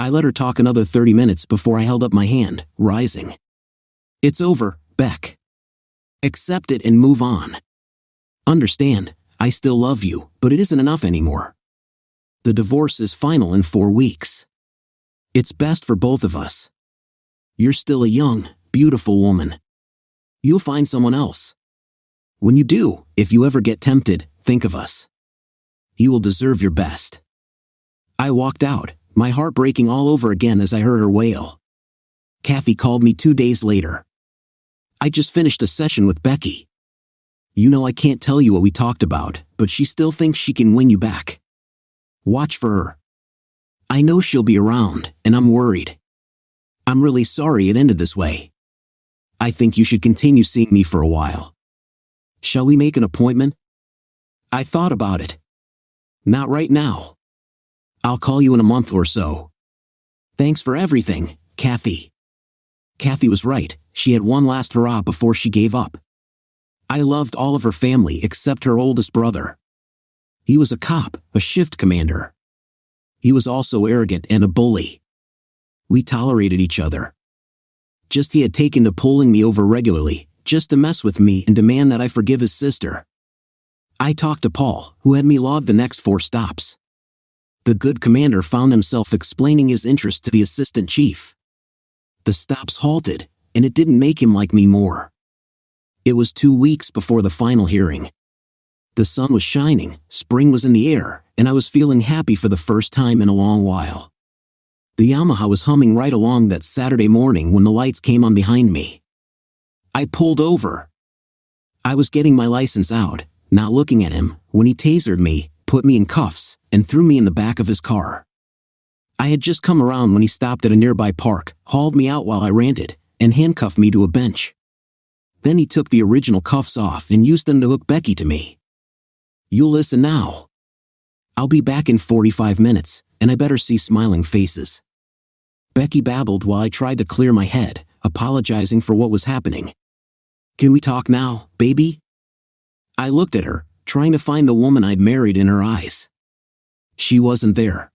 I let her talk another 30 minutes before I held up my hand, rising. It's over, Beck. Accept it and move on. Understand, I still love you, but it isn't enough anymore. The divorce is final in 4 weeks. It's best for both of us. You're still a young, beautiful woman. You'll find someone else. When you do, if you ever get tempted, think of us. You will deserve your best. I walked out, my heart breaking all over again as I heard her wail. Kathy called me 2 days later. I just finished a session with Becky. You know I can't tell you what we talked about, but she still thinks she can win you back. Watch for her. I know she'll be around, and I'm worried. I'm really sorry it ended this way. I think you should continue seeing me for a while. Shall we make an appointment? I thought about it. Not right now. I'll call you in a month or so. Thanks for everything, Kathy. Kathy was right, she had one last hurrah before she gave up. I loved all of her family except her oldest brother. He was a cop, a shift commander. He was also arrogant and a bully. We tolerated each other. Just he had taken to pulling me over regularly, just to mess with me and demand that I forgive his sister. I talked to Paul, who had me log the next 4 stops. The good commander found himself explaining his interest to the assistant chief. The stops halted, and it didn't make him like me more. It was 2 weeks before the final hearing. The sun was shining, spring was in the air, and I was feeling happy for the first time in a long while. The Yamaha was humming right along that Saturday morning when the lights came on behind me. I pulled over. I was getting my license out, not looking at him, when he tasered me, put me in cuffs, and threw me in the back of his car. I had just come around when he stopped at a nearby park, hauled me out while I ranted, and handcuffed me to a bench. Then he took the original cuffs off and used them to hook Becky to me. You'll listen now. I'll be back in 45 minutes, and I better see smiling faces. Becky babbled while I tried to clear my head, apologizing for what was happening. Can we talk now, baby? I looked at her, trying to find the woman I'd married in her eyes. She wasn't there.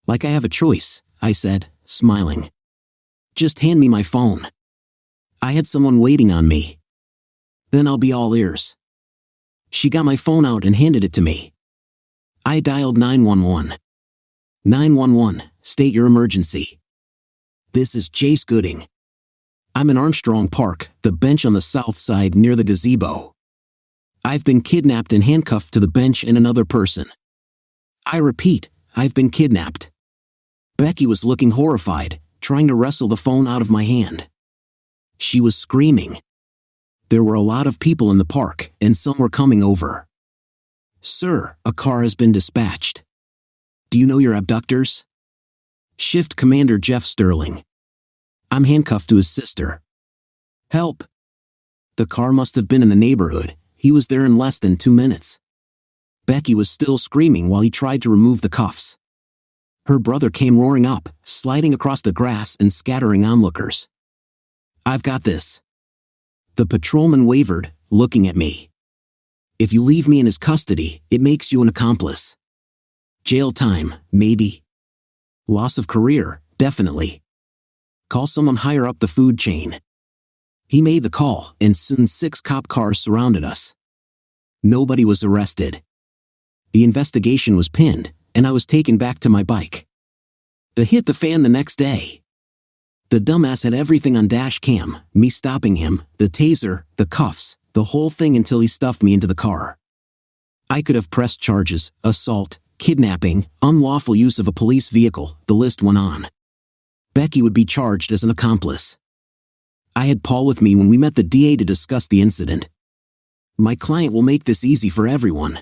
Like I have a choice, I said, smiling. Just hand me my phone. I had someone waiting on me. Then I'll be all ears. She got my phone out and handed it to me. I dialed 911. 911, state your emergency. This is Jace Gooding. I'm in Armstrong Park, the bench on the south side near the gazebo. I've been kidnapped and handcuffed to the bench and another person. I repeat, I've been kidnapped. Becky was looking horrified, trying to wrestle the phone out of my hand. She was screaming. There were a lot of people in the park, and some were coming over. Sir, a car has been dispatched. Do you know your abductors? Shift Commander Jeff Sterling. I'm handcuffed to his sister. Help. The car must have been in the neighborhood. He was there in less than 2 minutes. Becky was still screaming while he tried to remove the cuffs. Her brother came roaring up, sliding across the grass and scattering onlookers. I've got this. The patrolman wavered, looking at me. If you leave me in his custody, it makes you an accomplice. Jail time, maybe. Loss of career, definitely. Call someone higher up the food chain. He made the call, and soon 6 cop cars surrounded us. Nobody was arrested. The investigation was pinned, and I was taken back to my bike. The hit the fan the next day. The dumbass had everything on dash cam, me stopping him, the taser, the cuffs, the whole thing until he stuffed me into the car. I could have pressed charges, assault, kidnapping, unlawful use of a police vehicle, the list went on. Becky would be charged as an accomplice. I had Paul with me when we met the DA to discuss the incident. My client will make this easy for everyone.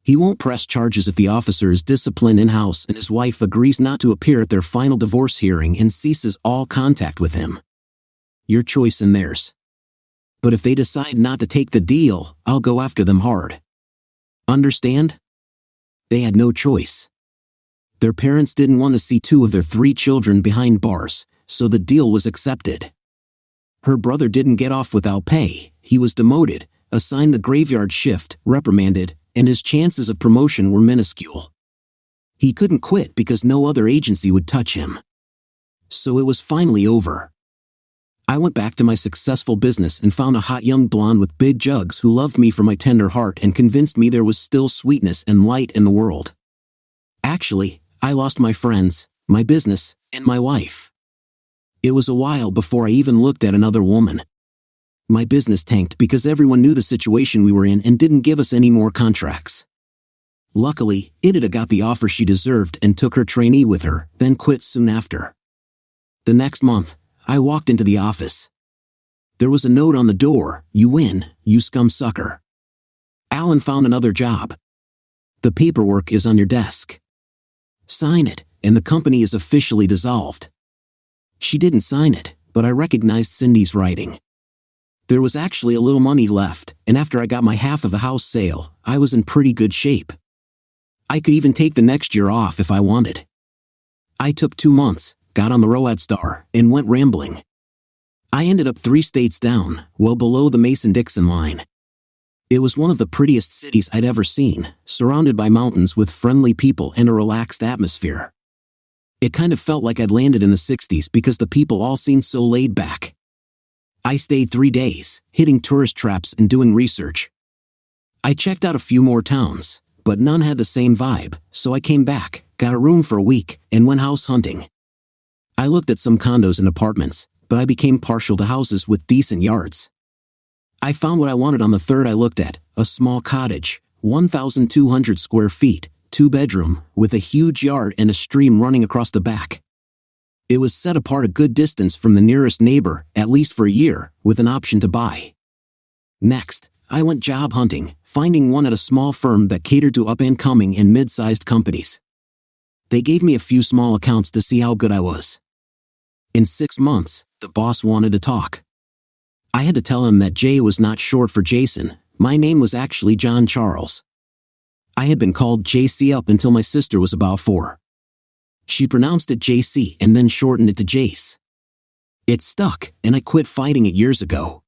He won't press charges if the officer is disciplined in-house and his wife agrees not to appear at their final divorce hearing and ceases all contact with him. Your choice and theirs. But if they decide not to take the deal, I'll go after them hard. Understand? They had no choice. Their parents didn't want to see 2 of their 3 children behind bars, so the deal was accepted. Her brother didn't get off without pay. He was demoted, assigned the graveyard shift, reprimanded, and his chances of promotion were minuscule. He couldn't quit because no other agency would touch him. So it was finally over. I went back to my successful business and found a hot young blonde with big jugs who loved me for my tender heart and convinced me there was still sweetness and light in the world. Actually, I lost my friends, my business, and my wife. It was a while before I even looked at another woman. My business tanked because everyone knew the situation we were in and didn't give us any more contracts. Luckily, Aita got the offer she deserved and took her trainee with her, then quit soon after. The next month, I walked into the office. There was a note on the door, "You win, you scum sucker. Alan found another job. The paperwork is on your desk. Sign it, and the company is officially dissolved." She didn't sign it, but I recognized Cindy's writing. There was actually a little money left, and after I got my half of the house sale, I was in pretty good shape. I could even take the next year off if I wanted. I took 2 months, got on the Redditstory, and went rambling. I ended up 3 states down, well below the Mason-Dixon line. It was one of the prettiest cities I'd ever seen, surrounded by mountains with friendly people and a relaxed atmosphere. It kind of felt like I'd landed in the 60s because the people all seemed so laid back. I stayed 3 days, hitting tourist traps and doing research. I checked out a few more towns, but none had the same vibe, so I came back, got a room for a week, and went house hunting. I looked at some condos and apartments, but I became partial to houses with decent yards. I found what I wanted on the third I looked at, a small cottage, 1,200 square feet, 2-bedroom, with a huge yard and a stream running across the back. It was set apart a good distance from the nearest neighbor, at least for a year, with an option to buy. Next, I went job hunting, finding one at a small firm that catered to up-and-coming and mid-sized companies. They gave me a few small accounts to see how good I was. In 6 months, the boss wanted to talk. I had to tell him that J was not short for Jason. My name was actually John Charles. I had been called JC up until my sister was about 4. She pronounced it JC and then shortened it to Jace. It stuck, and I quit fighting it years ago.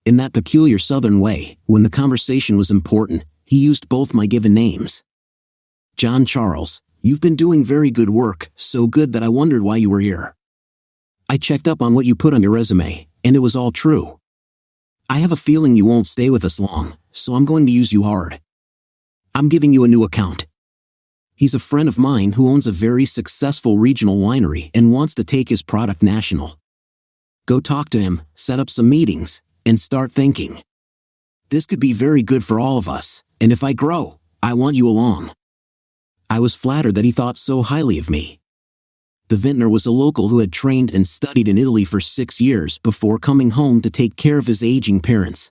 In that peculiar southern way, when the conversation was important, he used both my given names. "John Charles, you've been doing very good work, so good that I wondered why you were here. I checked up on what you put on your resume, and it was all true. I have a feeling you won't stay with us long, so I'm going to use you hard. I'm giving you a new account." He's a friend of mine who owns a very successful regional winery and wants to take his product national. Go talk to him, set up some meetings, and start thinking. This could be very good for all of us, and if I grow, I want you along. I was flattered that he thought so highly of me. The vintner was a local who had trained and studied in Italy for 6 years before coming home to take care of his aging parents.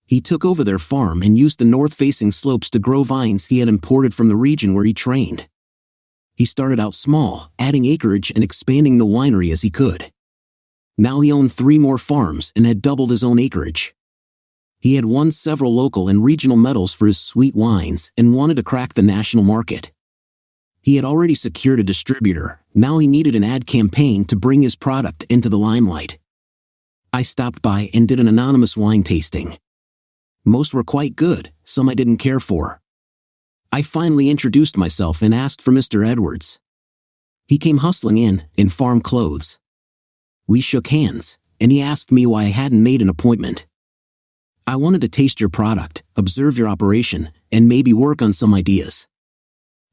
He took over their farm and used the north-facing slopes to grow vines he had imported from the region where he trained. He started out small, adding acreage and expanding the winery as he could. Now he owned 3 more farms and had doubled his own acreage. He had won several local and regional medals for his sweet wines and wanted to crack the national market. He had already secured a distributor, now he needed an ad campaign to bring his product into the limelight. I stopped by and did an anonymous wine tasting. Most were quite good, some I didn't care for. I finally introduced myself and asked for Mr. Edwards. He came hustling in farm clothes. We shook hands, and he asked me why I hadn't made an appointment. "I wanted to taste your product, observe your operation, and maybe work on some ideas.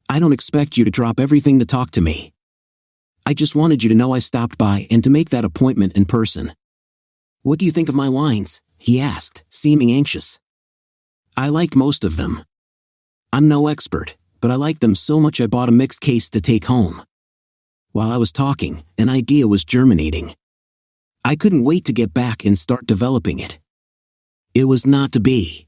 I don't expect you to drop everything to talk to me. I just wanted you to know I stopped by and to make that appointment in person." "What do you think of my wines?" he asked, seeming anxious. "I liked most of them. I'm no expert, but I liked them so much I bought a mixed case to take home." While I was talking, an idea was germinating. I couldn't wait to get back and start developing it. It was not to be.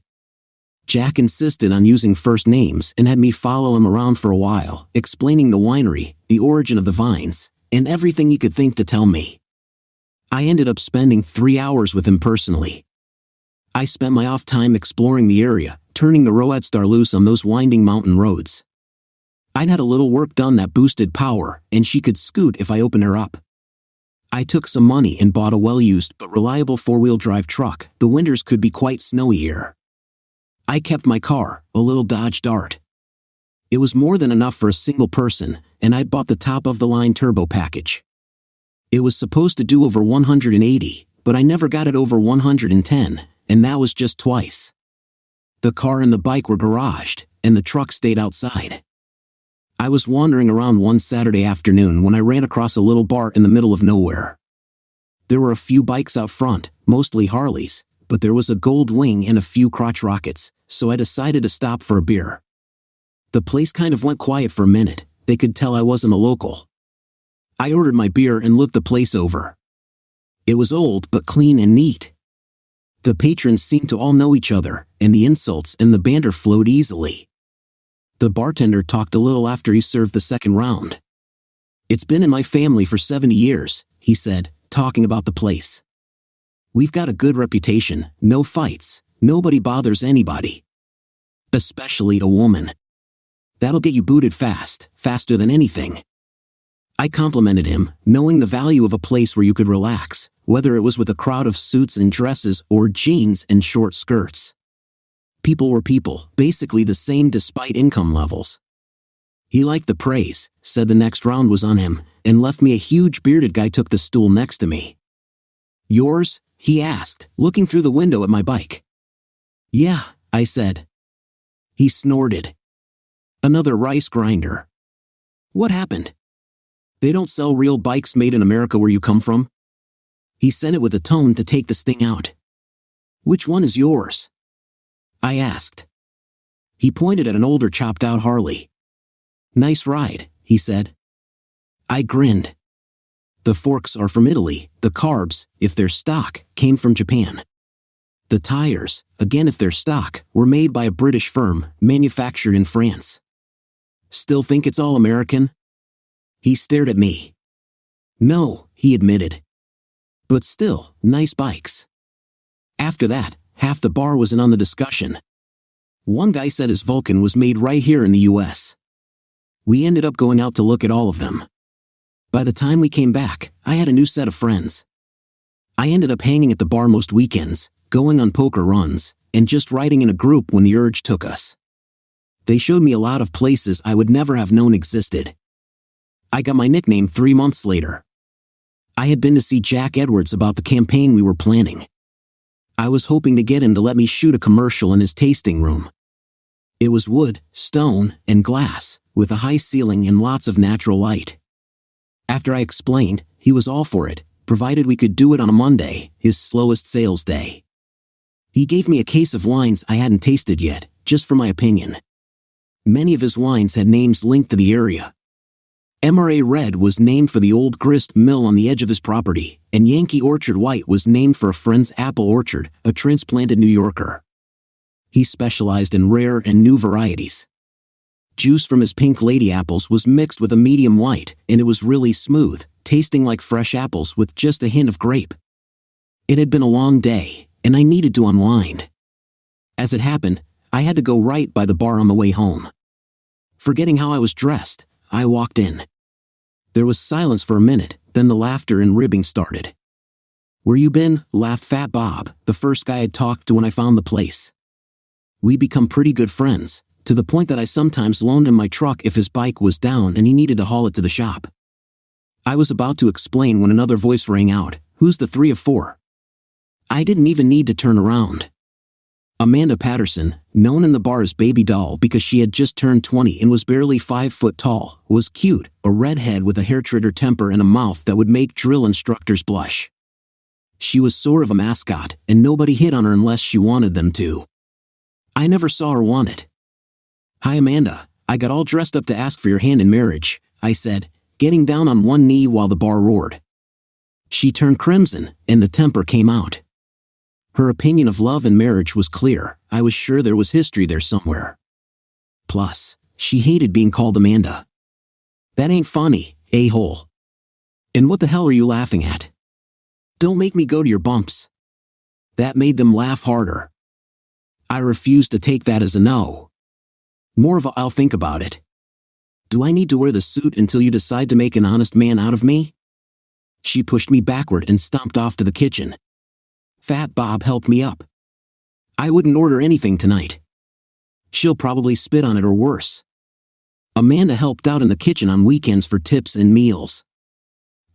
Jack insisted on using first names and had me follow him around for a while, explaining the winery, the origin of the vines, and everything he could think to tell me. I ended up spending 3 hours with him personally. I spent my off time exploring the area, turning the Redditstory loose on those winding mountain roads. I'd had a little work done that boosted power, and she could scoot if I opened her up. I took some money and bought a well-used but reliable 4-wheel drive truck. The winters could be quite snowy here. I kept my car, a little Dodge Dart. It was more than enough for a single person, and I'd bought the top-of-the-line turbo package. It was supposed to do over 180, but I never got it over 110, and that was just twice. The car and the bike were garaged, and the truck stayed outside. I was wandering around one Saturday afternoon when I ran across a little bar in the middle of nowhere. There were a few bikes out front, mostly Harleys, but there was a Gold Wing and a few crotch rockets, so I decided to stop for a beer. The place kind of went quiet for a minute. They could tell I wasn't a local. I ordered my beer and looked the place over. It was old but clean and neat. The patrons seemed to all know each other, and the insults and the banter flowed easily. The bartender talked a little after he served the second round. "It's been in my family for 70 years, he said, talking about the place. "We've got a good reputation, no fights, nobody bothers anybody. Especially a woman. That'll get you booted fast, faster than anything." I complimented him, knowing the value of a place where you could relax, whether it was with a crowd of suits and dresses or jeans and short skirts. People were people, basically the same despite income levels. He liked the praise, said the next round was on him, and left me. A huge bearded guy took the stool next to me. "Yours?" he asked, looking through the window at my bike. "Yeah," I said. He snorted. "Another rice grinder. What happened? They don't sell real bikes made in America where you come from?" He said it with a tone to take the sting out. "Which one is yours?" I asked. He pointed at an older chopped-out Harley. "Nice ride," he said. I grinned. The forks are from Italy, the carbs, if they're stock, came from Japan. The tires, again if they're stock, were made by a British firm, manufactured in France. "Still think it's all American?" He stared at me. "No," he admitted. "But still, nice bikes." After that, half the bar was in on the discussion. One guy said his Vulcan was made right here in the US. We ended up going out to look at all of them. By the time we came back, I had a new set of friends. I ended up hanging at the bar most weekends, going on poker runs, and just riding in a group when the urge took us. They showed me a lot of places I would never have known existed. I got my nickname 3 months later. I had been to see Jack Edwards about the campaign we were planning. I was hoping to get him to let me shoot a commercial in his tasting room. It was wood, stone, and glass, with a high ceiling and lots of natural light. After I explained, he was all for it, provided we could do it on a Monday, his slowest sales day. He gave me a case of wines I hadn't tasted yet, just for my opinion. Many of his wines had names linked to the area. MRA Red was named for the old grist mill on the edge of his property, and Yankee Orchard White was named for a friend's apple orchard, a transplanted New Yorker. He specialized in rare and new varieties. Juice from his pink lady apples was mixed with a medium white, and it was really smooth, tasting like fresh apples with just a hint of grape. It had been a long day, and I needed to unwind. As it happened, I had to go right by the bar on the way home. Forgetting how I was dressed, I walked in. There was silence for a minute, then the laughter and ribbing started. "Where you been?" laughed Fat Bob, the first guy I'd talked to when I found the place. We become pretty good friends, to the point that I sometimes loaned him my truck if his bike was down and he needed to haul it to the shop. I was about to explain when another voice rang out, "Who's the 3 of 4?" I didn't even need to turn around. Amanda Patterson, known in the bar as Baby Doll because she had just turned 20 and was barely 5 foot tall, was cute, a redhead with a hair-trigger temper and a mouth that would make drill instructors blush. She was sort of a mascot, and nobody hit on her unless she wanted them to. I never saw her want it. "Hi Amanda, I got all dressed up to ask for your hand in marriage," I said, getting down on one knee while the bar roared. She turned crimson, and the temper came out. Her opinion of love and marriage was clear. I was sure there was history there somewhere. Plus, she hated being called Amanda. "That ain't funny, a-hole." "And what the hell are you laughing at?" "Don't make me go to your bumps." That made them laugh harder. I refused to take that as a no. More of a "I'll think about it." "Do I need to wear the suit until you decide to make an honest man out of me?" She pushed me backward and stomped off to the kitchen. Fat Bob helped me up. "I wouldn't order anything tonight. She'll probably spit on it or worse." Amanda helped out in the kitchen on weekends for tips and meals.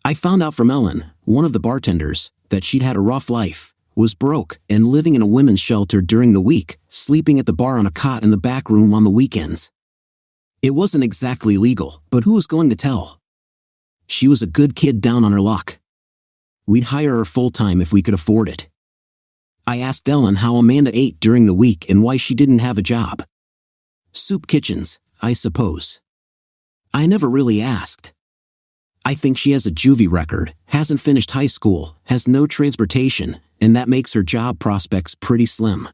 I found out from Ellen, one of the bartenders, that she'd had a rough life, was broke, and living in a women's shelter during the week, sleeping at the bar on a cot in the back room on the weekends. It wasn't exactly legal, but who was going to tell? She was a good kid down on her luck. We'd hire her full-time if we could afford it. I asked Ellen how Amanda ate during the week and why she didn't have a job. Soup kitchens, I suppose. I never really asked. I think she has a juvie record, hasn't finished high school, has no transportation, and that makes her job prospects pretty slim.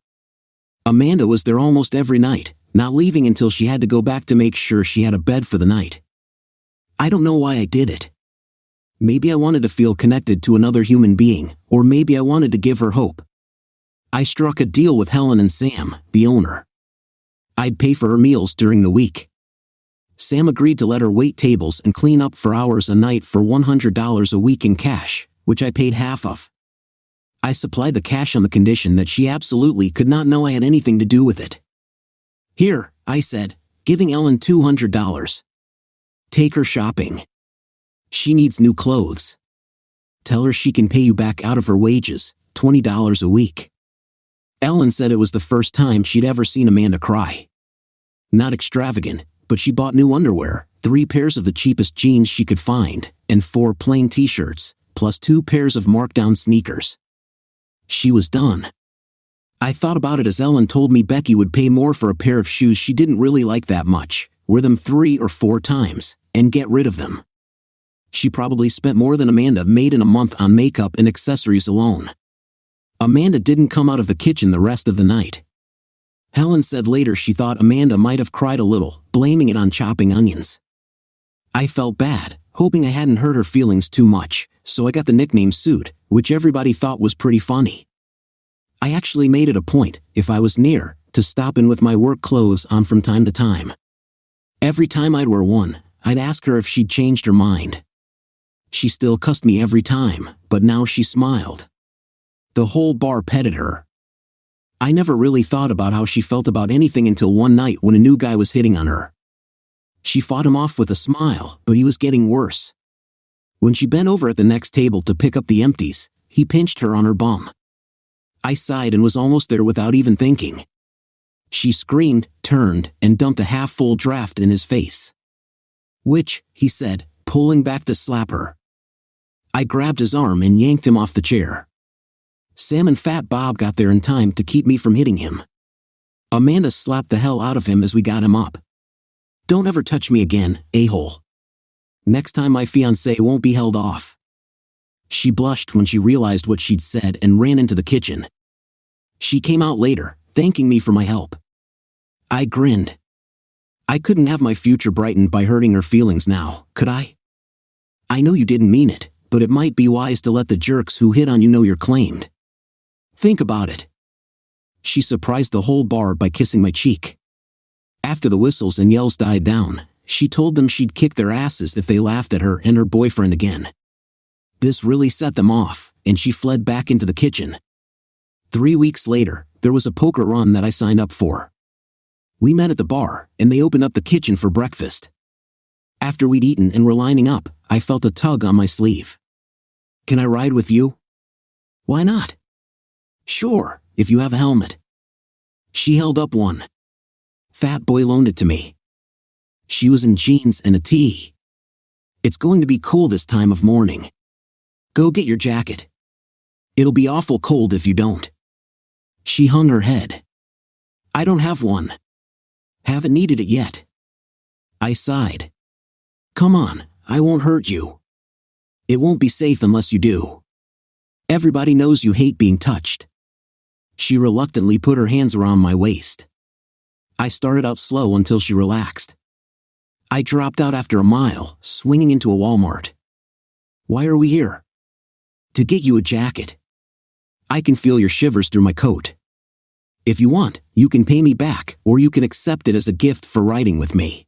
Amanda was there almost every night, not leaving until she had to go back to make sure she had a bed for the night. I don't know why I did it. Maybe I wanted to feel connected to another human being, or maybe I wanted to give her hope. I struck a deal with Helen and Sam, the owner. I'd pay for her meals during the week. Sam agreed to let her wait tables and clean up for hours a night for $100 a week in cash, which I paid half of. I supplied the cash on the condition that she absolutely could not know I had anything to do with it. Here, I said, giving Ellen $200. Take her shopping. She needs new clothes. Tell her she can pay you back out of her wages, $20 a week. Ellen said it was the first time she'd ever seen Amanda cry. Not extravagant, but she bought new underwear, 3 pairs of the cheapest jeans she could find, and 4 plain t-shirts, plus 2 pairs of markdown sneakers. She was done. I thought about it as Ellen told me Becky would pay more for a pair of shoes she didn't really like that much, wear them 3 or 4 times, and get rid of them. She probably spent more than Amanda made in a month on makeup and accessories alone. Amanda didn't come out of the kitchen the rest of the night. Helen said later she thought Amanda might have cried a little, blaming it on chopping onions. I felt bad, hoping I hadn't hurt her feelings too much, so I got the nickname Suit, which everybody thought was pretty funny. I actually made it a point, if I was near, to stop in with my work clothes on from time to time. Every time I'd wear one, I'd ask her if she'd changed her mind. She still cussed me every time, but now she smiled. The whole bar petted her. I never really thought about how she felt about anything until one night when a new guy was hitting on her. She fought him off with a smile, but he was getting worse. When she bent over at the next table to pick up the empties, he pinched her on her bum. I sighed and was almost there without even thinking. She screamed, turned, and dumped a half-full draft in his face. "Which," he said, pulling back to slap her. I grabbed his arm and yanked him off the chair. Sam and Fat Bob got there in time to keep me from hitting him. Amanda slapped the hell out of him as we got him up. "Don't ever touch me again, a-hole. Next time my fiancé won't be held off." She blushed when she realized what she'd said and ran into the kitchen. She came out later, thanking me for my help. I grinned. I couldn't have my future brightened by hurting her feelings now, could I? "I know you didn't mean it, but it might be wise to let the jerks who hit on you know you're claimed. Think about it." She surprised the whole bar by kissing my cheek. After the whistles and yells died down, she told them she'd kick their asses if they laughed at her and her boyfriend again. This really set them off, and she fled back into the kitchen. 3 weeks later, there was a poker run that I signed up for. We met at the bar, and they opened up the kitchen for breakfast. After we'd eaten and were lining up, I felt a tug on my sleeve. "Can I ride with you?" "Why not?" "Sure, if you have a helmet." She held up one. Fat Boy loaned it to me. She was in jeans and a tee. "It's going to be cool this time of morning. Go get your jacket. It'll be awful cold if you don't." She hung her head. "I don't have one. Haven't needed it yet." I sighed. "Come on, I won't hurt you." "It won't be safe unless you do. Everybody knows you hate being touched." She reluctantly put her hands around my waist. I started out slow until she relaxed. I dropped out after a mile, swinging into a Walmart. "Why are we here?" "To get you a jacket. I can feel your shivers through my coat. If you want, you can pay me back, or you can accept it as a gift for riding with me.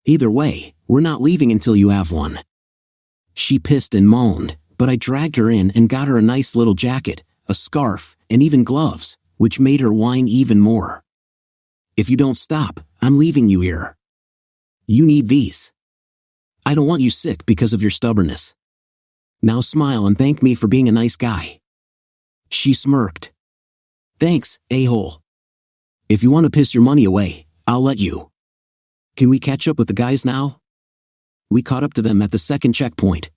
Either way, we're not leaving until you have one." She pissed and moaned, but I dragged her in and got her a nice little jacket, a scarf, and even gloves, which made her whine even more. "If you don't stop, I'm leaving you here." You need these. I don't want you sick because of your stubbornness. Now smile and thank me for being a nice guy." She smirked. "Thanks, a-hole. If you want to piss your money away, I'll let you. Can we catch up with the guys now?" We caught up to them at the second checkpoint.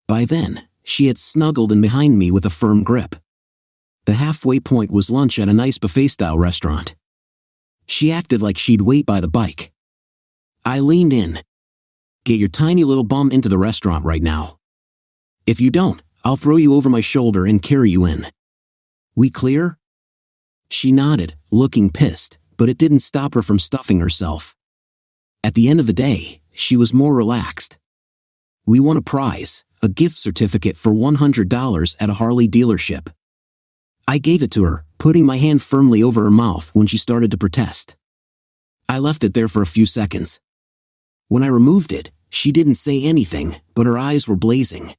By then, she had snuggled in behind me with a firm grip. The halfway point was lunch at a nice buffet-style restaurant. She acted like she'd wait by the bike. I leaned in. "Get your tiny little bum into the restaurant right now. If you don't, I'll throw you over my shoulder and carry you in. We clear?" She nodded, looking pissed, but it didn't stop her from stuffing herself. At the end of the day, she was more relaxed. We won a prize, a gift certificate for $100 at a Harley dealership. I gave it to her, putting my hand firmly over her mouth when she started to protest. I left it there for a few seconds. When I removed it, she didn't say anything, but her eyes were blazing.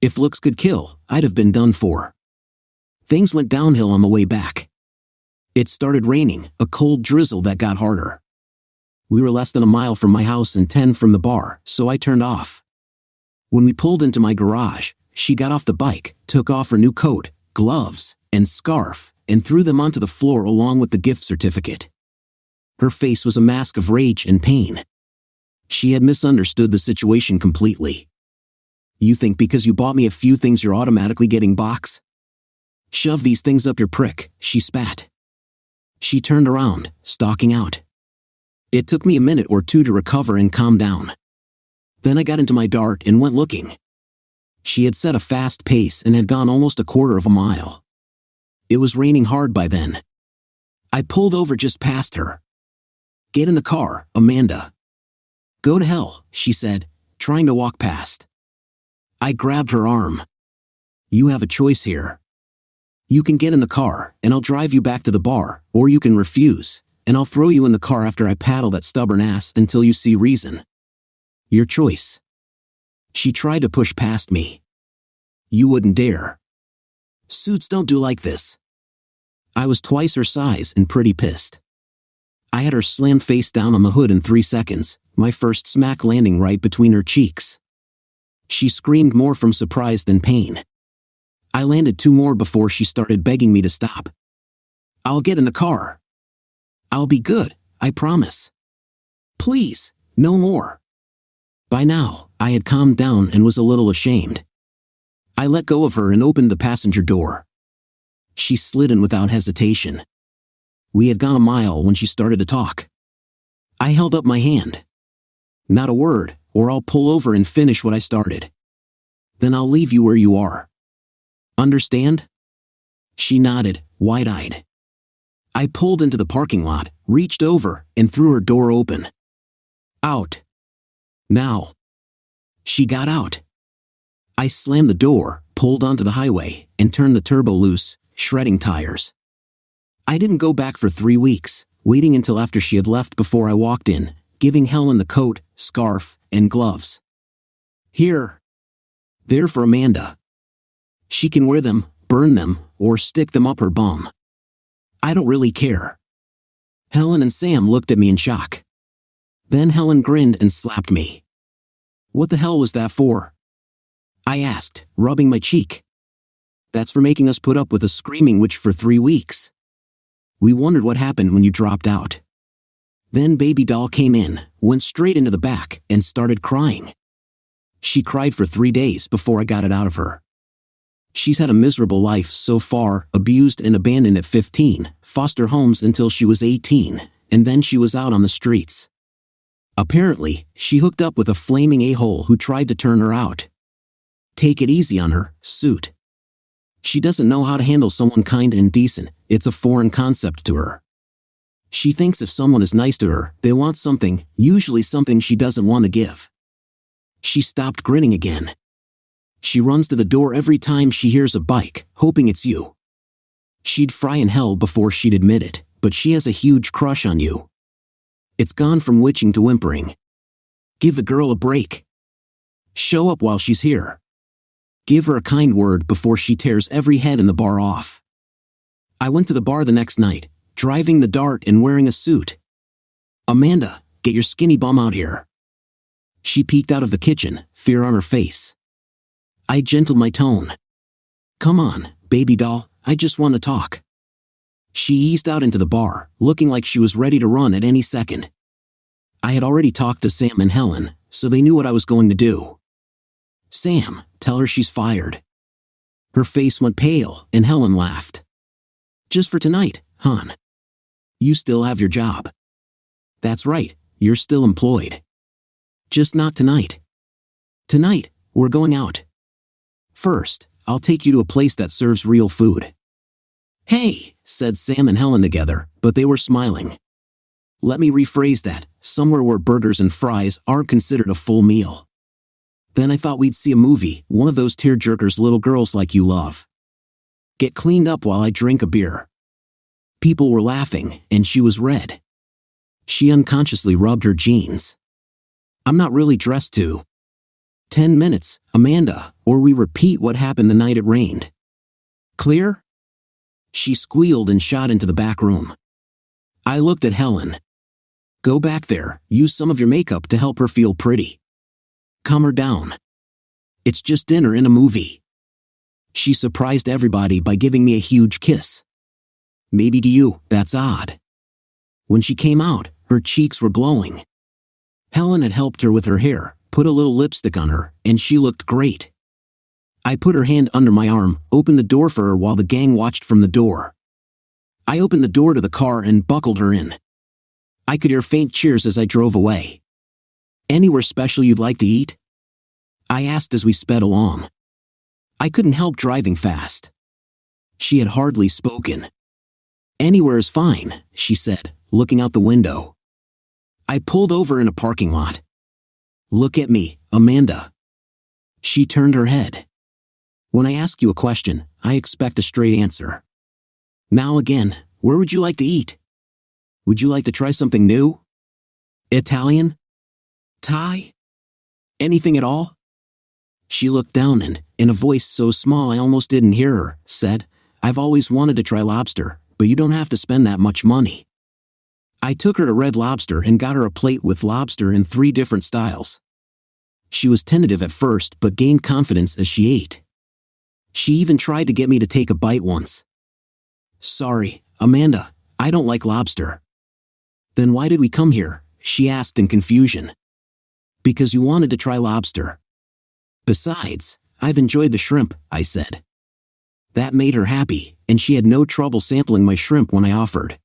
If looks could kill, I'd have been done for. Things went downhill on the way back. It started raining, a cold drizzle that got harder. We were less than a mile from my house and 10 from the bar, so I turned off. When we pulled into my garage, she got off the bike, took off her new coat, gloves, and scarf, and threw them onto the floor along with the gift certificate. Her face was a mask of rage and pain. She had misunderstood the situation completely. "You think because you bought me a few things you're automatically getting box? Shove these things up your prick," she spat. She turned around, stalking out. It took me a minute or two to recover and calm down. Then I got into my dart and went looking. She had set a fast pace and had gone almost a quarter of a mile. It was raining hard by then. I pulled over just past her. "Get in the car, Amanda." "Go to hell," she said, trying to walk past. I grabbed her arm. "You have a choice here. You can get in the car, and I'll drive you back to the bar, or you can refuse, and I'll throw you in the car after I paddle that stubborn ass until you see reason. Your choice." She tried to push past me. "You wouldn't dare. Suits don't do like this." I was twice her size and pretty pissed. I had her slammed face down on the hood in 3 seconds, my first smack landing right between her cheeks. She screamed more from surprise than pain. I landed 2 more before she started begging me to stop. "I'll get in the car. I'll be good, I promise. Please, no more." By now, I had calmed down and was a little ashamed. I let go of her and opened the passenger door. She slid in without hesitation. We had gone a mile when she started to talk. I held up my hand. "Not a word, or I'll pull over and finish what I started. Then I'll leave you where you are. Understand?" She nodded, wide-eyed. I pulled into the parking lot, reached over, and threw her door open. "Out. Now." She got out. I slammed the door, pulled onto the highway, and turned the turbo loose, shredding tires. I didn't go back for 3 weeks, waiting until after she had left before I walked in, giving Helen the coat, scarf, and gloves. "Here. They're for Amanda. She can wear them, burn them, or stick them up her bum. I don't really care." Helen and Sam looked at me in shock. Then Helen grinned and slapped me. "What the hell was that for?" I asked, rubbing my cheek. "That's for making us put up with a screaming witch for 3 weeks. We wondered what happened when you dropped out." Then baby doll came in, went straight into the back, and started crying. She cried for 3 days before I got it out of her. She's had a miserable life so far, abused and abandoned at 15, foster homes until she was 18, and then she was out on the streets. Apparently, she hooked up with a flaming a-hole who tried to turn her out. Take it easy on her, suit. She doesn't know how to handle someone kind and decent, it's a foreign concept to her. She thinks if someone is nice to her, they want something, usually something she doesn't want to give. She stopped grinning again. She runs to the door every time she hears a bike, hoping it's you. She'd fry in hell before she'd admit it, but she has a huge crush on you. It's gone from witching to whimpering. Give the girl a break. Show up while she's here. Give her a kind word before she tears every head in the bar off. I went to the bar the next night, driving the dart and wearing a suit. "Amanda, get your skinny bum out here." She peeked out of the kitchen, fear on her face. I gentled my tone. "Come on, baby doll, I just want to talk." She eased out into the bar, looking like she was ready to run at any second. I had already talked to Sam and Helen, so they knew what I was going to do. "Sam, tell her she's fired." Her face went pale, and Helen laughed. "Just for tonight, hon. You still have your job." "That's right, you're still employed." "Just not tonight." "Tonight, we're going out. First, I'll take you to a place that serves real food." "Hey," said Sam and Helen together, but they were smiling. Let me rephrase that, somewhere where burgers and fries aren't considered a full meal. Then I thought we'd see a movie, one of those tearjerkers little girls like you love. Get cleaned up while I drink a beer. People were laughing, and she was red. She unconsciously rubbed her jeans. "I'm not really dressed to." 10 minutes, Amanda, or we repeat what happened the night it rained. Clear? She squealed and shot into the back room. I looked at Helen. Go back there, use some of your makeup to help her feel pretty. Calm her down. It's just dinner and a movie. She surprised everybody by giving me a huge kiss. Maybe to you, that's odd. When she came out, her cheeks were glowing. Helen had helped her with her hair, put a little lipstick on her, and she looked great. I put her hand under my arm, opened the door for her while the gang watched from the door. I opened the door to the car and buckled her in. I could hear faint cheers as I drove away. Anywhere special you'd like to eat? I asked as we sped along. I couldn't help driving fast. She had hardly spoken. Anywhere is fine, she said, looking out the window. I pulled over in a parking lot. Look at me, Amanda. She turned her head. When I ask you a question, I expect a straight answer. Now again, where would you like to eat? Would you like to try something new? Italian? Thai? Anything at all? She looked down and, in a voice so small I almost didn't hear her, said, I've always wanted to try lobster, but you don't have to spend that much money. I took her to Red Lobster and got her a plate with lobster in 3 different styles. She was tentative at first but gained confidence as she ate. She even tried to get me to take a bite once. Sorry, Amanda, I don't like lobster. Then why did we come here? She asked in confusion. Because you wanted to try lobster. Besides, I've enjoyed the shrimp, I said. That made her happy, and she had no trouble sampling my shrimp when I offered.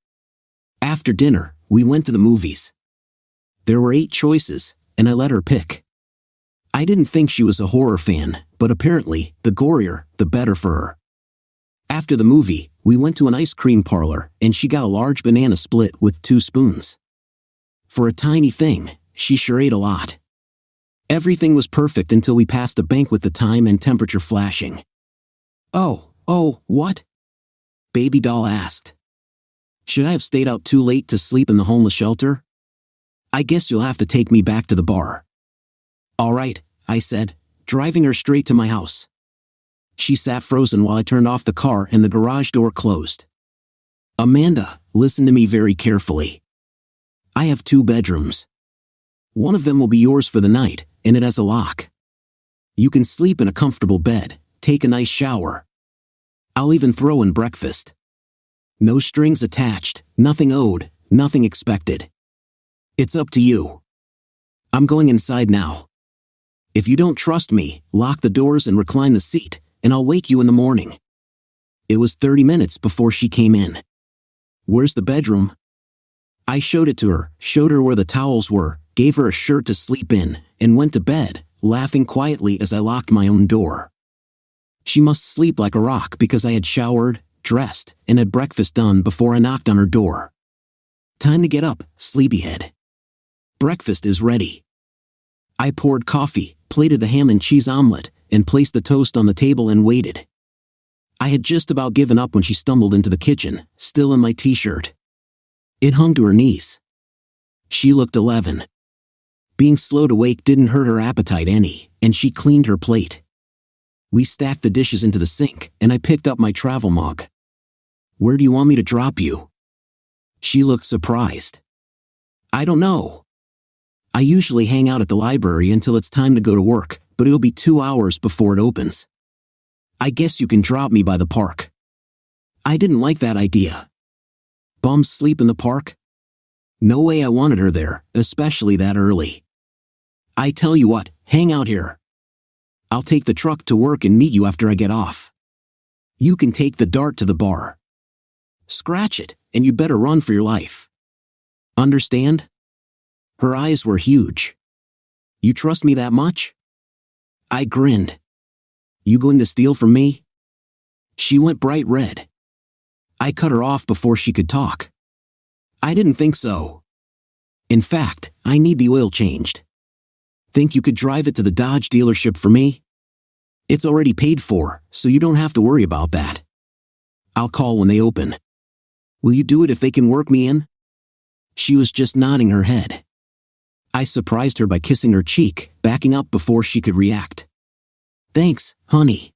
After dinner, we went to the movies. There were 8 choices, and I let her pick. I didn't think she was a horror fan, but apparently, the gorier, the better for her. After the movie, we went to an ice cream parlor, and she got a large banana split with 2 spoons. For a tiny thing, she sure ate a lot. Everything was perfect until we passed a bank with the time and temperature flashing. Oh, what? Baby doll asked. Should I have stayed out too late to sleep in the homeless shelter? I guess you'll have to take me back to the bar. All right, I said, driving her straight to my house. She sat frozen while I turned off the car and the garage door closed. Amanda, listen to me very carefully. I have 2 bedrooms. One of them will be yours for the night, and it has a lock. You can sleep in a comfortable bed, take a nice shower. I'll even throw in breakfast. No strings attached, nothing owed, nothing expected. It's up to you. I'm going inside now. If you don't trust me, lock the doors and recline the seat, and I'll wake you in the morning. It was 30 minutes before she came in. Where's the bedroom? I showed it to her, showed her where the towels were, gave her a shirt to sleep in, and went to bed, laughing quietly as I locked my own door. She must sleep like a rock because I had showered, dressed, and had breakfast done before I knocked on her door. Time to get up, sleepyhead. Breakfast is ready. I poured coffee, plated the ham and cheese omelet, and placed the toast on the table and waited. I had just about given up when she stumbled into the kitchen, still in my t-shirt. It hung to her knees. She looked 11. Being slow to wake didn't hurt her appetite any, and she cleaned her plate. We stacked the dishes into the sink, and I picked up my travel mug. Where do you want me to drop you? She looked surprised. I don't know. I usually hang out at the library until it's time to go to work, but it'll be 2 hours before it opens. I guess you can drop me by the park. I didn't like that idea. Bums sleep in the park? No way I wanted her there, especially that early. I tell you what, hang out here. I'll take the truck to work and meet you after I get off. You can take the dart to the bar. Scratch it, and you better run for your life. Understand? Her eyes were huge. You trust me that much? I grinned. You going to steal from me? She went bright red. I cut her off before she could talk. I didn't think so. In fact, I need the oil changed. Think you could drive it to the Dodge dealership for me? It's already paid for, so you don't have to worry about that. I'll call when they open. Will you do it if they can work me in? She was just nodding her head. I surprised her by kissing her cheek, backing up before she could react. Thanks, honey.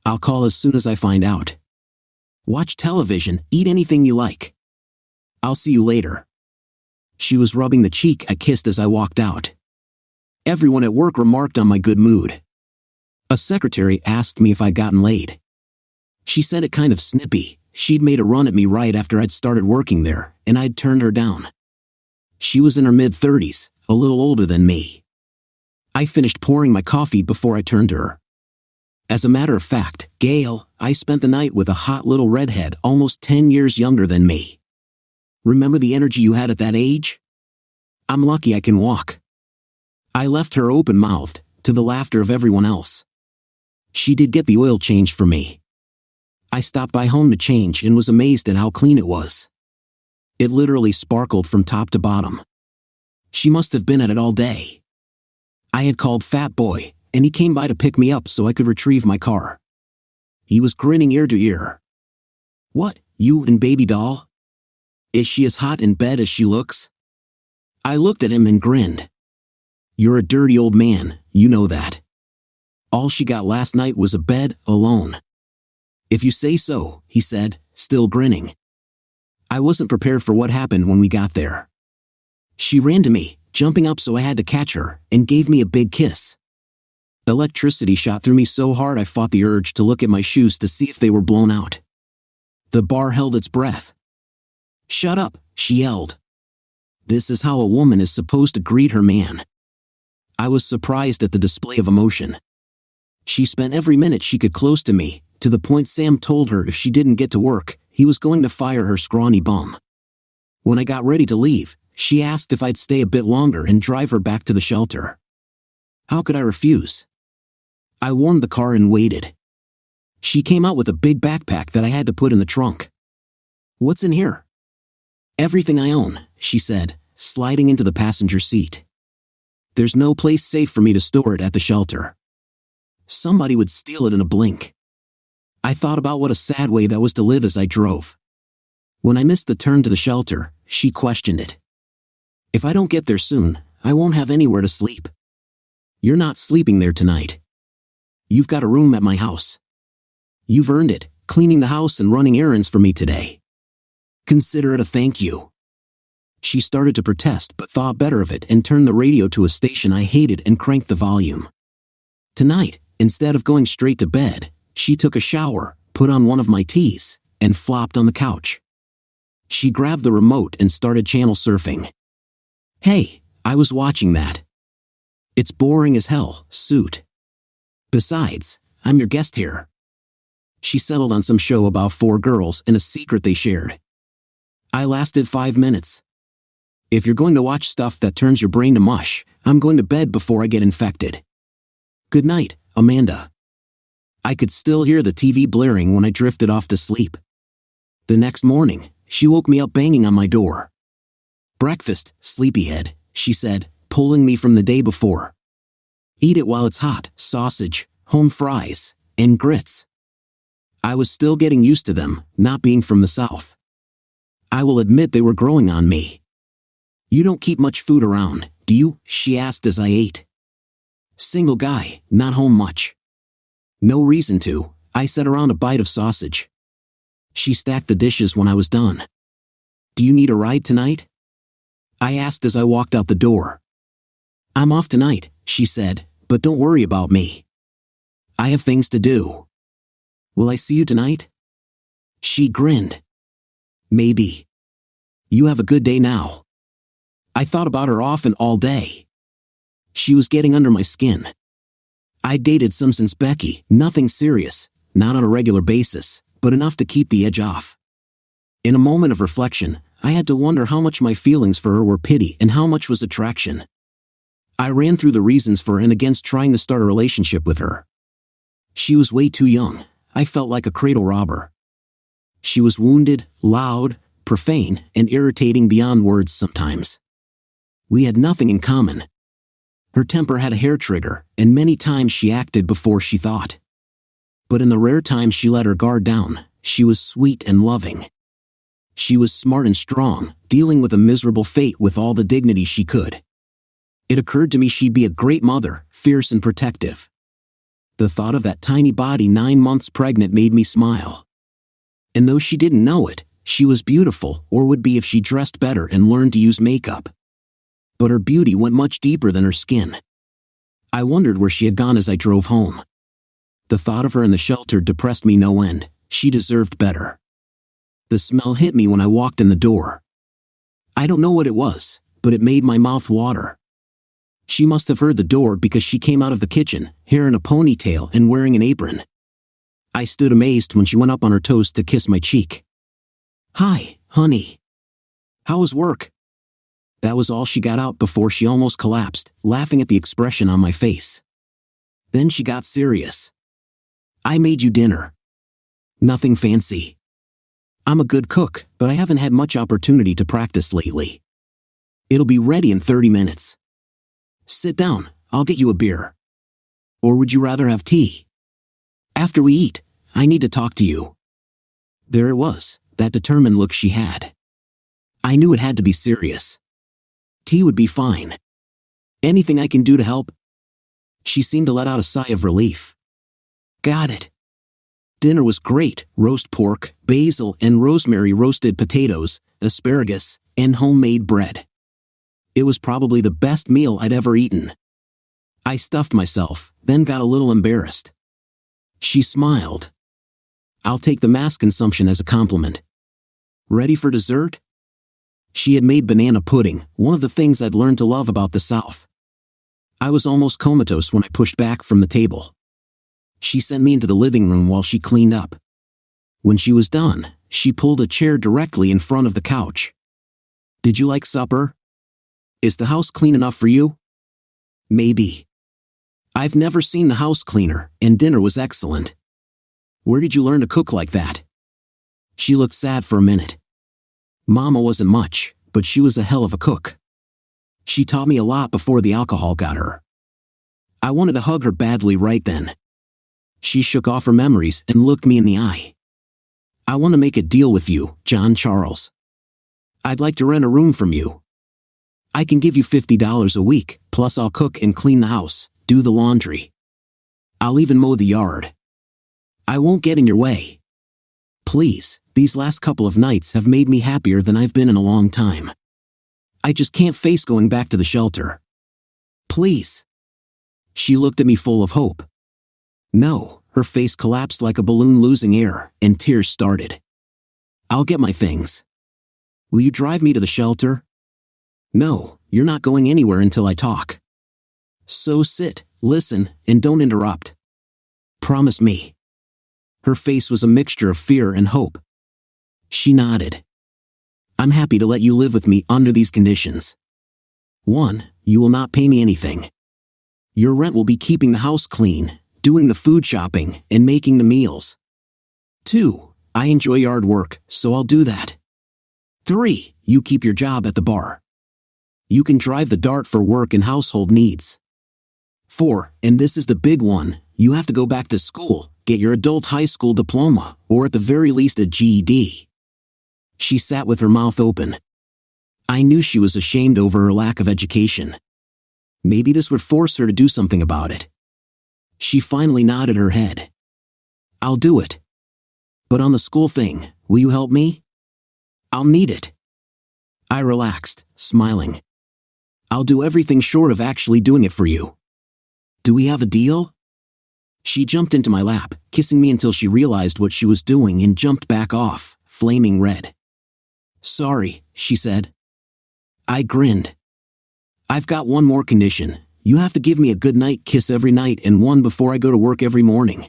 I'll call as soon as I find out. Watch television, eat anything you like. I'll see you later. She was rubbing the cheek I kissed as I walked out. Everyone at work remarked on my good mood. A secretary asked me if I'd gotten laid. She said it kind of snippy. She'd made a run at me right after I'd started working there, and I'd turned her down. She was in her mid-30s, a little older than me. I finished pouring my coffee before I turned to her. As a matter of fact, Gail, I spent the night with a hot little redhead almost 10 years younger than me. Remember the energy you had at that age? I'm lucky I can walk. I left her open-mouthed, to the laughter of everyone else. She did get the oil changed for me. I stopped by home to change and was amazed at how clean it was. It literally sparkled from top to bottom. She must have been at it all day. I had called Fat Boy, and he came by to pick me up so I could retrieve my car. He was grinning ear to ear. What, you and baby doll? Is she as hot in bed as she looks? I looked at him and grinned. You're a dirty old man, you know that. All she got last night was a bed, alone. If you say so, he said, still grinning. I wasn't prepared for what happened when we got there. She ran to me, jumping up so I had to catch her, and gave me a big kiss. Electricity shot through me so hard I fought the urge to look at my shoes to see if they were blown out. The bar held its breath. Shut up, she yelled. This is how a woman is supposed to greet her man. I was surprised at the display of emotion. She spent every minute she could close to me, to the point Sam told her if she didn't get to work, he was going to fire her scrawny bum. When I got ready to leave, she asked if I'd stay a bit longer and drive her back to the shelter. How could I refuse? I warmed the car and waited. She came out with a big backpack that I had to put in the trunk. What's in here? Everything I own, she said, sliding into the passenger seat. There's no place safe for me to store it at the shelter. Somebody would steal it in a blink. I thought about what a sad way that was to live as I drove. When I missed the turn to the shelter, she questioned it. If I don't get there soon, I won't have anywhere to sleep. You're not sleeping there tonight. You've got a room at my house. You've earned it, cleaning the house and running errands for me today. Consider it a thank you. She started to protest but thought better of it and turned the radio to a station I hated and cranked the volume. Tonight, instead of going straight to bed, she took a shower, put on one of my tees, and flopped on the couch. She grabbed the remote and started channel surfing. Hey, I was watching that. It's boring as hell, suit. Besides, I'm your guest here. She settled on some show about 4 girls and a secret they shared. I lasted 5 minutes. If you're going to watch stuff that turns your brain to mush, I'm going to bed before I get infected. Good night, Amanda. I could still hear the TV blaring when I drifted off to sleep. The next morning, she woke me up banging on my door. Breakfast, sleepyhead, she said, pulling me from the day before. Eat it while it's hot, sausage, home fries, and grits. I was still getting used to them, not being from the South. I will admit they were growing on me. You don't keep much food around, do you? She asked as I ate. Single guy, not home much. No reason to, I set around a bite of sausage. She stacked the dishes when I was done. Do you need a ride tonight? I asked as I walked out the door. I'm off tonight, she said, but don't worry about me. I have things to do. Will I see you tonight? She grinned. Maybe. You have a good day now. I thought about her often all day. She was getting under my skin. I'd dated some since Becky, nothing serious, not on a regular basis, but enough to keep the edge off. In a moment of reflection, I had to wonder how much my feelings for her were pity and how much was attraction. I ran through the reasons for and against trying to start a relationship with her. She was way too young. I felt like a cradle robber. She was wounded, loud, profane, and irritating beyond words sometimes. We had nothing in common. Her temper had a hair trigger, and many times she acted before she thought. But in the rare times she let her guard down, she was sweet and loving. She was smart and strong, dealing with a miserable fate with all the dignity she could. It occurred to me she'd be a great mother, fierce and protective. The thought of that tiny body 9 months pregnant made me smile. And though she didn't know it, she was beautiful, or would be if she dressed better and learned to use makeup. But her beauty went much deeper than her skin. I wondered where she had gone as I drove home. The thought of her in the shelter depressed me no end. She deserved better. The smell hit me when I walked in the door. I don't know what it was, but it made my mouth water. She must have heard the door because she came out of the kitchen, hair in a ponytail and wearing an apron. I stood amazed when she went up on her toes to kiss my cheek. "Hi, honey. How was work?" That was all she got out before she almost collapsed, laughing at the expression on my face. Then she got serious. "I made you dinner. Nothing fancy. I'm a good cook, but I haven't had much opportunity to practice lately. It'll be ready in 30 minutes. Sit down, I'll get you a beer. Or would you rather have tea? After we eat, I need to talk to you." There it was, that determined look she had. I knew it had to be serious. Tea would be fine. Anything I can do to help? She seemed to let out a sigh of relief. Got it. Dinner was great: roast pork, basil and rosemary roasted potatoes, asparagus, and homemade bread. It was probably the best meal I'd ever eaten. I stuffed myself, then got a little embarrassed. She smiled. I'll take the mass consumption as a compliment. Ready for dessert? She had made banana pudding, one of the things I'd learned to love about the South. I was almost comatose when I pushed back from the table. She sent me into the living room while she cleaned up. When she was done, she pulled a chair directly in front of the couch. "Did you like supper? Is the house clean enough for you?" "Maybe. I've never seen the house cleaner, and dinner was excellent." "Where did you learn to cook like that?" She looked sad for a minute. Mama wasn't much, but she was a hell of a cook. She taught me a lot before the alcohol got her. I wanted to hug her badly right then. She shook off her memories and looked me in the eye. "I want to make a deal with you, John Charles. I'd like to rent a room from you. I can give you $50 a week, plus I'll cook and clean the house, do the laundry. I'll even mow the yard. I won't get in your way. Please, these last couple of nights have made me happier than I've been in a long time. I just can't face going back to the shelter. Please." She looked at me full of hope. No, her face collapsed like a balloon losing air, and tears started. "I'll get my things. Will you drive me to the shelter?" "No, you're not going anywhere until I talk. So sit, listen, and don't interrupt. Promise me." Her face was a mixture of fear and hope. She nodded. "I'm happy to let you live with me under these conditions. 1, you will not pay me anything. Your rent will be keeping the house clean, doing the food shopping, and making the meals. 2, I enjoy yard work, so I'll do that. 3, you keep your job at the bar. You can drive the Dart for work and household needs. 4, and this is the big one, you have to go back to school, get your adult high school diploma, or at the very least a GED." She sat with her mouth open. I knew she was ashamed over her lack of education. Maybe this would force her to do something about it. She finally nodded her head. "I'll do it. But on the school thing, will you help me? I'll need it." I relaxed, smiling. I'll do everything short of actually doing it for you. Do we have a deal? She jumped into my lap, kissing me until she realized what she was doing and jumped back off, flaming red. Sorry, she said. I grinned. I've got one more condition. You have to give me a goodnight kiss every night and one before I go to work every morning.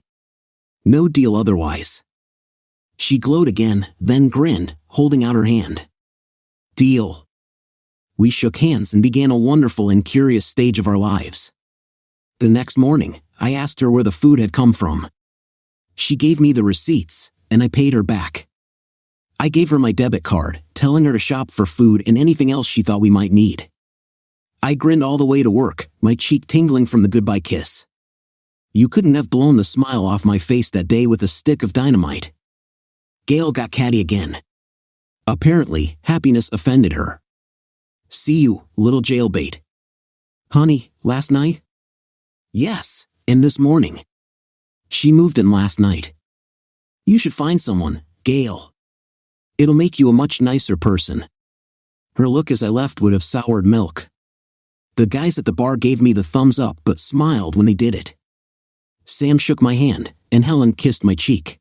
No deal otherwise. She glowed again, then grinned, holding out her hand. Deal. We shook hands and began a wonderful and curious stage of our lives. The next morning, I asked her where the food had come from. She gave me the receipts, and I paid her back. I gave her my debit card, telling her to shop for food and anything else she thought we might need. I grinned all the way to work, my cheek tingling from the goodbye kiss. You couldn't have blown the smile off my face that day with a stick of dynamite. Gail got catty again. Apparently, happiness offended her. See you, little jailbait. Honey, last night? Yes, and this morning. She moved in last night. You should find someone, Gail. It'll make you a much nicer person. Her look as I left would have soured milk. The guys at the bar gave me the thumbs up but smiled when they did it. Sam shook my hand, and Helen kissed my cheek.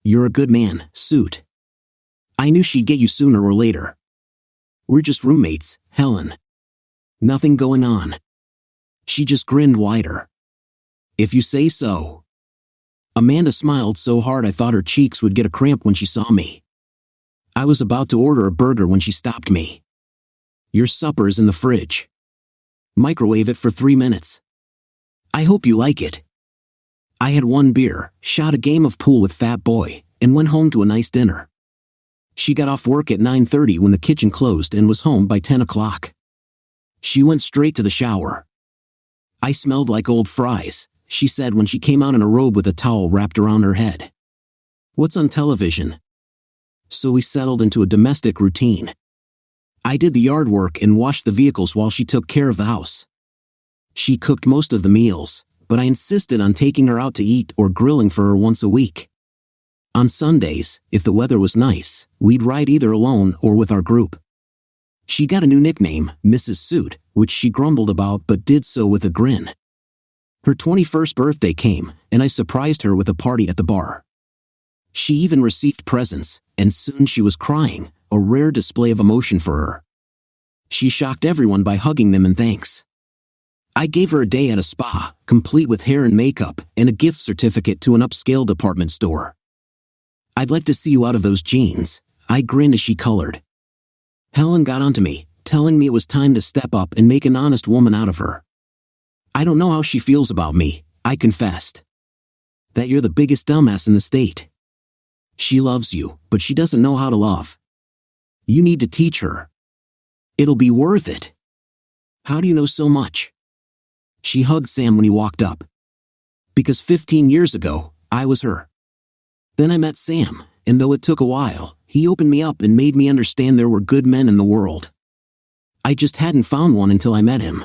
You're a good man, Suit. I knew she'd get you sooner or later. We're just roommates, Helen. Nothing going on. She just grinned wider. If you say so. Amanda smiled so hard I thought her cheeks would get a cramp when she saw me. I was about to order a burger when she stopped me. Your supper's in the fridge. Microwave it for 3 minutes. I hope you like it. I had one beer, shot a game of pool with Fat Boy, and went home to a nice dinner. She got off work at 9:30 when the kitchen closed and was home by 10 o'clock. She went straight to the shower. I smelled like old fries, she said when she came out in a robe with a towel wrapped around her head. What's on television? So we settled into a domestic routine. I did the yard work and washed the vehicles while she took care of the house. She cooked most of the meals, but I insisted on taking her out to eat or grilling for her once a week. On Sundays, if the weather was nice, we'd ride either alone or with our group. She got a new nickname, Mrs. Suit, which she grumbled about but did so with a grin. Her 21st birthday came, and I surprised her with a party at the bar. She even received presents, and soon she was crying, a rare display of emotion for her. She shocked everyone by hugging them in thanks. I gave her a day at a spa, complete with hair and makeup, and a gift certificate to an upscale department store. I'd like to see you out of those jeans, I grinned as she colored. Helen got onto me, telling me it was time to step up and make an honest woman out of her. I don't know how she feels about me, I confessed. That you're the biggest dumbass in the state. She loves you, but she doesn't know how to love. You need to teach her. It'll be worth it. How do you know so much? She hugged Sam when he walked up. Because 15 years ago, I was her. Then I met Sam, and though it took a while, he opened me up and made me understand there were good men in the world. I just hadn't found one until I met him.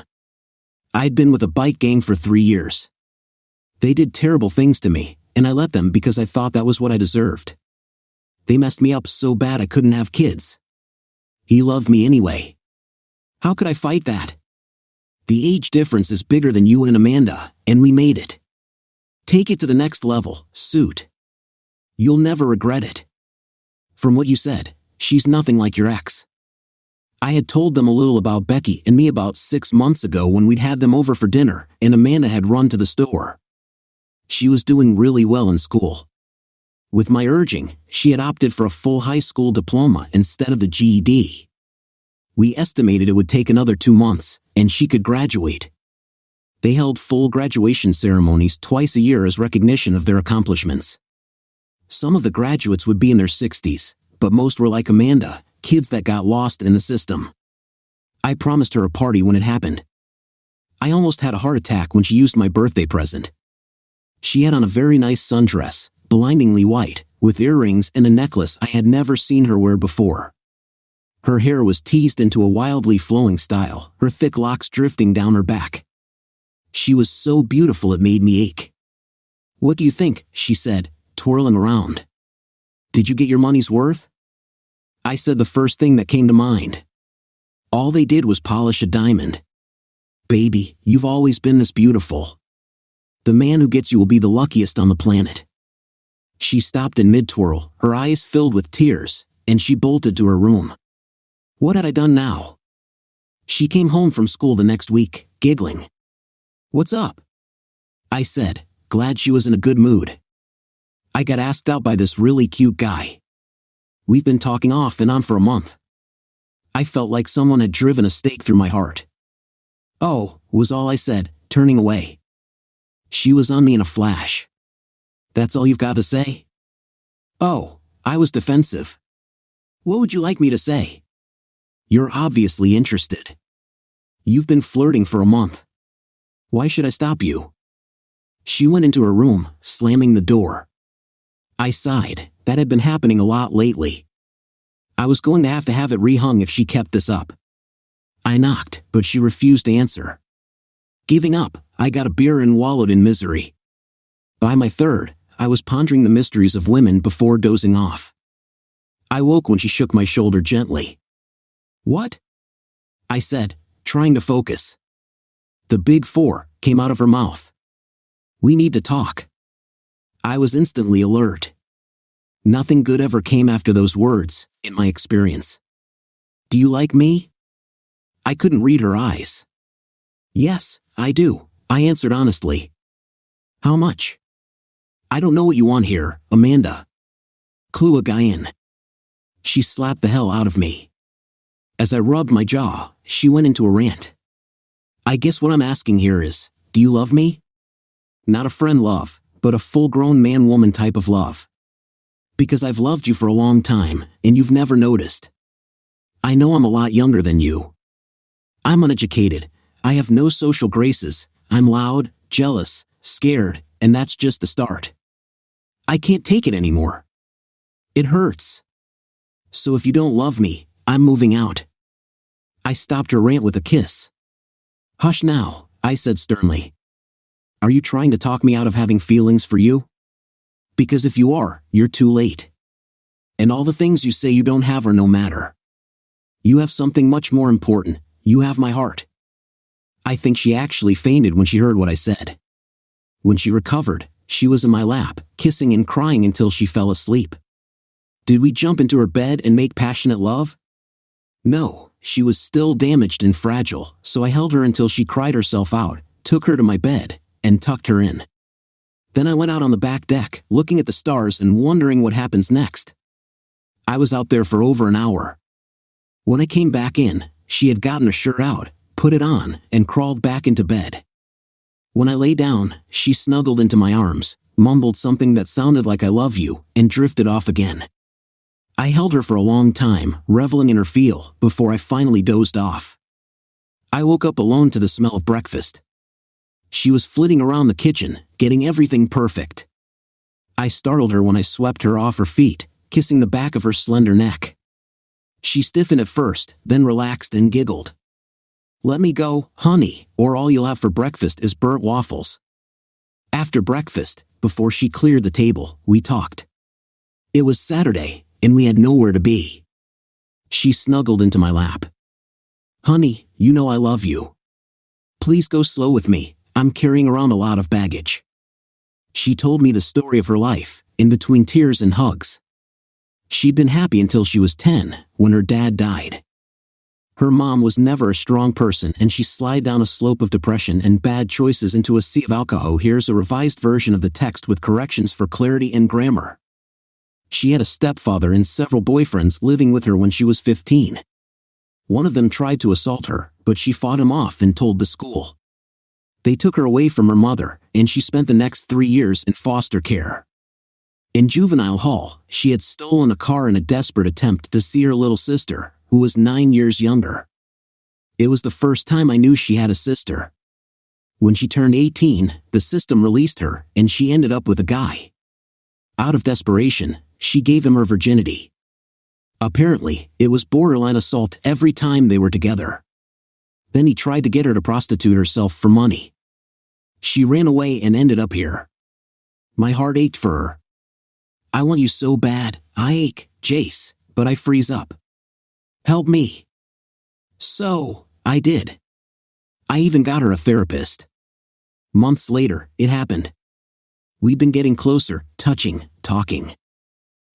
I'd been with a bike gang for 3 years. They did terrible things to me, and I let them because I thought that was what I deserved. They messed me up so bad I couldn't have kids. He loved me anyway. How could I fight that? The age difference is bigger than you and Amanda, and we made it. Take it to the next level, Suit. You'll never regret it. From what you said, she's nothing like your ex. I had told them a little about Becky and me about 6 months ago when we'd had them over for dinner, and Amanda had run to the store. She was doing really well in school. With my urging, she had opted for a full high school diploma instead of the GED. We estimated it would take another 2 months, and she could graduate. They held full graduation ceremonies twice a year as recognition of their accomplishments. Some of the graduates would be in their 60s, but most were like Amanda, kids that got lost in the system. I promised her a party when it happened. I almost had a heart attack when she used my birthday present. She had on a very nice sundress, blindingly white, with earrings and a necklace I had never seen her wear before. Her hair was teased into a wildly flowing style, her thick locks drifting down her back. She was so beautiful it made me ache. "What do you think?" she said, twirling around. "Did you get your money's worth?" I said the first thing that came to mind. All they did was polish a diamond. Baby, you've always been this beautiful. The man who gets you will be the luckiest on the planet. She stopped in mid-twirl, her eyes filled with tears, and she bolted to her room. What had I done now? She came home from school the next week, giggling. What's up? I said, glad she was in a good mood. I got asked out by this really cute guy. We've been talking off and on for a month. I felt like someone had driven a stake through my heart. Oh, was all I said, turning away. She was on me in a flash. That's all you've got to say? Oh, I was defensive. What would you like me to say? You're obviously interested. You've been flirting for a month. Why should I stop you? She went into her room, slamming the door. I sighed. That had been happening a lot lately. I was going to have it rehung if she kept this up. I knocked, but she refused to answer. Giving up, I got a beer and wallowed in misery. By my third, I was pondering the mysteries of women before dozing off. I woke when she shook my shoulder gently. What? I said, trying to focus. The big four came out of her mouth. We need to talk. I was instantly alert. Nothing good ever came after those words, in my experience. Do you like me? I couldn't read her eyes. Yes, I do, I answered honestly. How much? I don't know what you want here, Amanda. Clue a guy in. She slapped the hell out of me. As I rubbed my jaw, she went into a rant. I guess what I'm asking here is, do you love me? Not a friend love, but a full-grown man-woman type of love. Because I've loved you for a long time, and you've never noticed. I know I'm a lot younger than you. I'm uneducated, I have no social graces, I'm loud, jealous, scared, and that's just the start. I can't take it anymore. It hurts. So if you don't love me, I'm moving out. I stopped her rant with a kiss. Hush now, I said sternly. Are you trying to talk me out of having feelings for you? Because if you are, you're too late. And all the things you say you don't have are no matter. You have something much more important, you have my heart. I think she actually fainted when she heard what I said. When she recovered, she was in my lap, kissing and crying until she fell asleep. Did we jump into her bed and make passionate love? No, she was still damaged and fragile, so I held her until she cried herself out, took her to my bed, and tucked her in. Then I went out on the back deck, looking at the stars and wondering what happens next. I was out there for over an hour. When I came back in, she had gotten her shirt out, put it on, and crawled back into bed. When I lay down, she snuggled into my arms, mumbled something that sounded like I love you, and drifted off again. I held her for a long time, reveling in her feel, before I finally dozed off. I woke up alone to the smell of breakfast. She was flitting around the kitchen, getting everything perfect. I startled her when I swept her off her feet, kissing the back of her slender neck. She stiffened at first, then relaxed and giggled. Let me go, honey, or all you'll have for breakfast is burnt waffles. After breakfast, before she cleared the table, we talked. It was Saturday, and we had nowhere to be. She snuggled into my lap. Honey, you know I love you. Please go slow with me, I'm carrying around a lot of baggage. She told me the story of her life, in between tears and hugs. She'd been happy until she was 10, when her dad died. Her mom was never a strong person and she slid down a slope of depression and bad choices into a sea of alcohol. Here's a revised version of the text with corrections for clarity and grammar. She had a stepfather and several boyfriends living with her when she was 15. One of them tried to assault her, but she fought him off and told the school. They took her away from her mother, and she spent the next 3 years in foster care. In juvenile hall, she had stolen a car in a desperate attempt to see her little sister, who was 9 years younger. It was the first time I knew she had a sister. When she turned 18, the system released her, and she ended up with a guy. Out of desperation, she gave him her virginity. Apparently, it was borderline assault every time they were together. Then he tried to get her to prostitute herself for money. She ran away and ended up here. My heart ached for her. I want you so bad, I ache, Jace, but I freeze up. Help me. So, I did. I even got her a therapist. Months later, it happened. We'd been getting closer, touching, talking.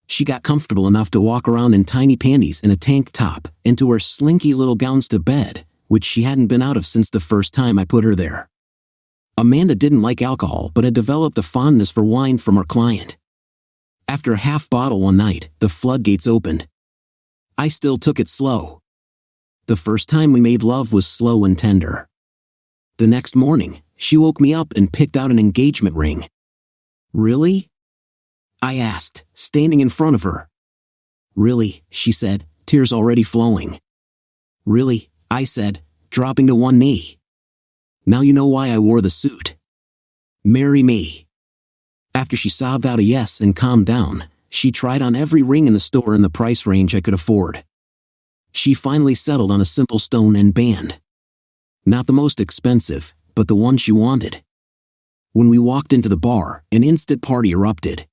She got comfortable enough to walk around in tiny panties and a tank top, and to wear slinky little gowns to bed, which she hadn't been out of since the first time I put her there. Amanda didn't like alcohol but had developed a fondness for wine from her client. After a half bottle one night, the floodgates opened. I still took it slow. The first time we made love was slow and tender. The next morning, she woke me up and picked out an engagement ring. Really? I asked, standing in front of her. Really, she said, tears already flowing. Really, I said, dropping to one knee. Now you know why I wore the suit. Marry me. After she sobbed out a yes and calmed down, she tried on every ring in the store in the price range I could afford. She finally settled on a simple stone and band. Not the most expensive, but the one she wanted. When we walked into the bar, an instant party erupted.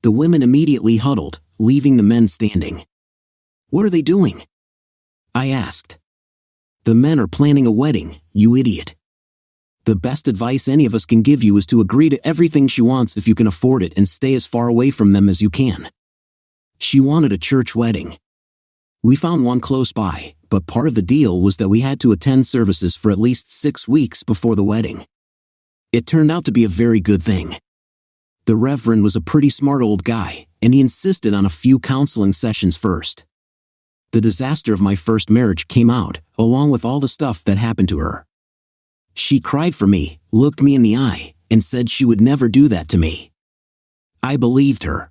The women immediately huddled, leaving the men standing. What are they doing? I asked. The men are planning a wedding, you idiot. The best advice any of us can give you is to agree to everything she wants if you can afford it and stay as far away from them as you can. She wanted a church wedding. We found one close by, but part of the deal was that we had to attend services for at least 6 weeks before the wedding. It turned out to be a very good thing. The Reverend was a pretty smart old guy, and he insisted on a few counseling sessions first. The disaster of my first marriage came out, along with all the stuff that happened to her. She cried for me, looked me in the eye, and said she would never do that to me. I believed her.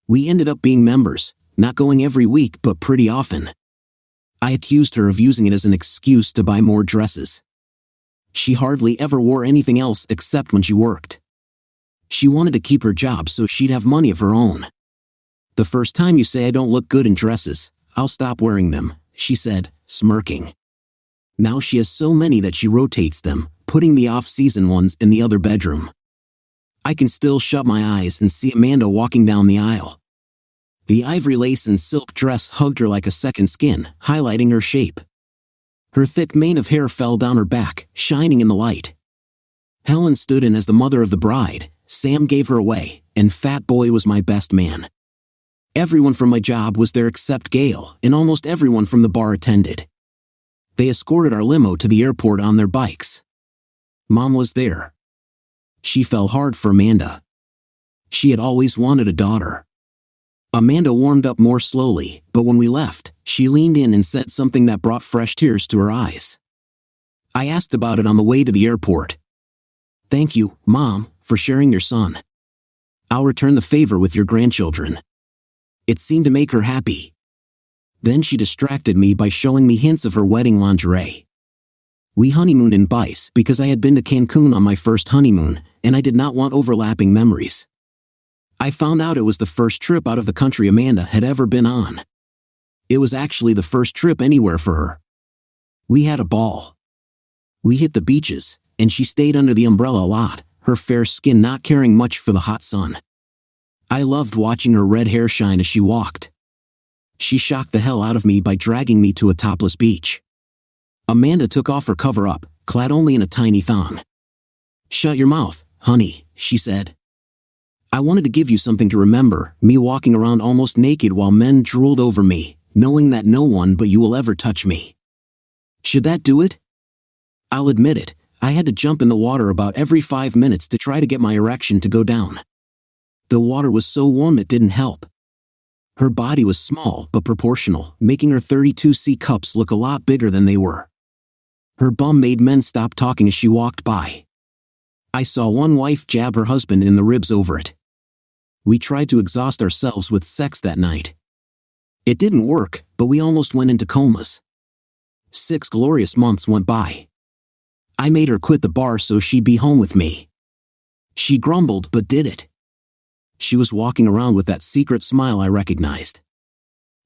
We ended up being members, not going every week but pretty often. I accused her of using it as an excuse to buy more dresses. She hardly ever wore anything else except when she worked. She wanted to keep her job so she'd have money of her own. The first time you say I don't look good in dresses, I'll stop wearing them, she said, smirking. Now she has so many that she rotates them, putting the off-season ones in the other bedroom. I can still shut my eyes and see Amanda walking down the aisle. The ivory lace and silk dress hugged her like a second skin, highlighting her shape. Her thick mane of hair fell down her back, shining in the light. Helen stood in as the mother of the bride, Sam gave her away, and Fat Boy was my best man. Everyone from my job was there except Gail, and almost everyone from the bar attended. They escorted our limo to the airport on their bikes. Mom was there. She fell hard for Amanda. She had always wanted a daughter. Amanda warmed up more slowly, but when we left, she leaned in and said something that brought fresh tears to her eyes. I asked about it on the way to the airport. Thank you, Mom, for sharing your son. I'll return the favor with your grandchildren. It seemed to make her happy. Then she distracted me by showing me hints of her wedding lingerie. We honeymooned in Bice because I had been to Cancun on my first honeymoon, and I did not want overlapping memories. I found out it was the first trip out of the country Amanda had ever been on. It was actually the first trip anywhere for her. We had a ball. We hit the beaches, and she stayed under the umbrella a lot, her fair skin not caring much for the hot sun. I loved watching her red hair shine as she walked. She shocked the hell out of me by dragging me to a topless beach. Amanda took off her cover-up, clad only in a tiny thong. Shut your mouth, honey, she said. I wanted to give you something to remember, me walking around almost naked while men drooled over me, knowing that no one but you will ever touch me. Should that do it? I'll admit it, I had to jump in the water about every 5 minutes to try to get my erection to go down. The water was so warm it didn't help. Her body was small but proportional, making her 32C cups look a lot bigger than they were. Her bum made men stop talking as she walked by. I saw one wife jab her husband in the ribs over it. We tried to exhaust ourselves with sex that night. It didn't work, but we almost went into comas. 6 glorious months went by. I made her quit the bar so she'd be home with me. She grumbled but did it. She was walking around with that secret smile I recognized.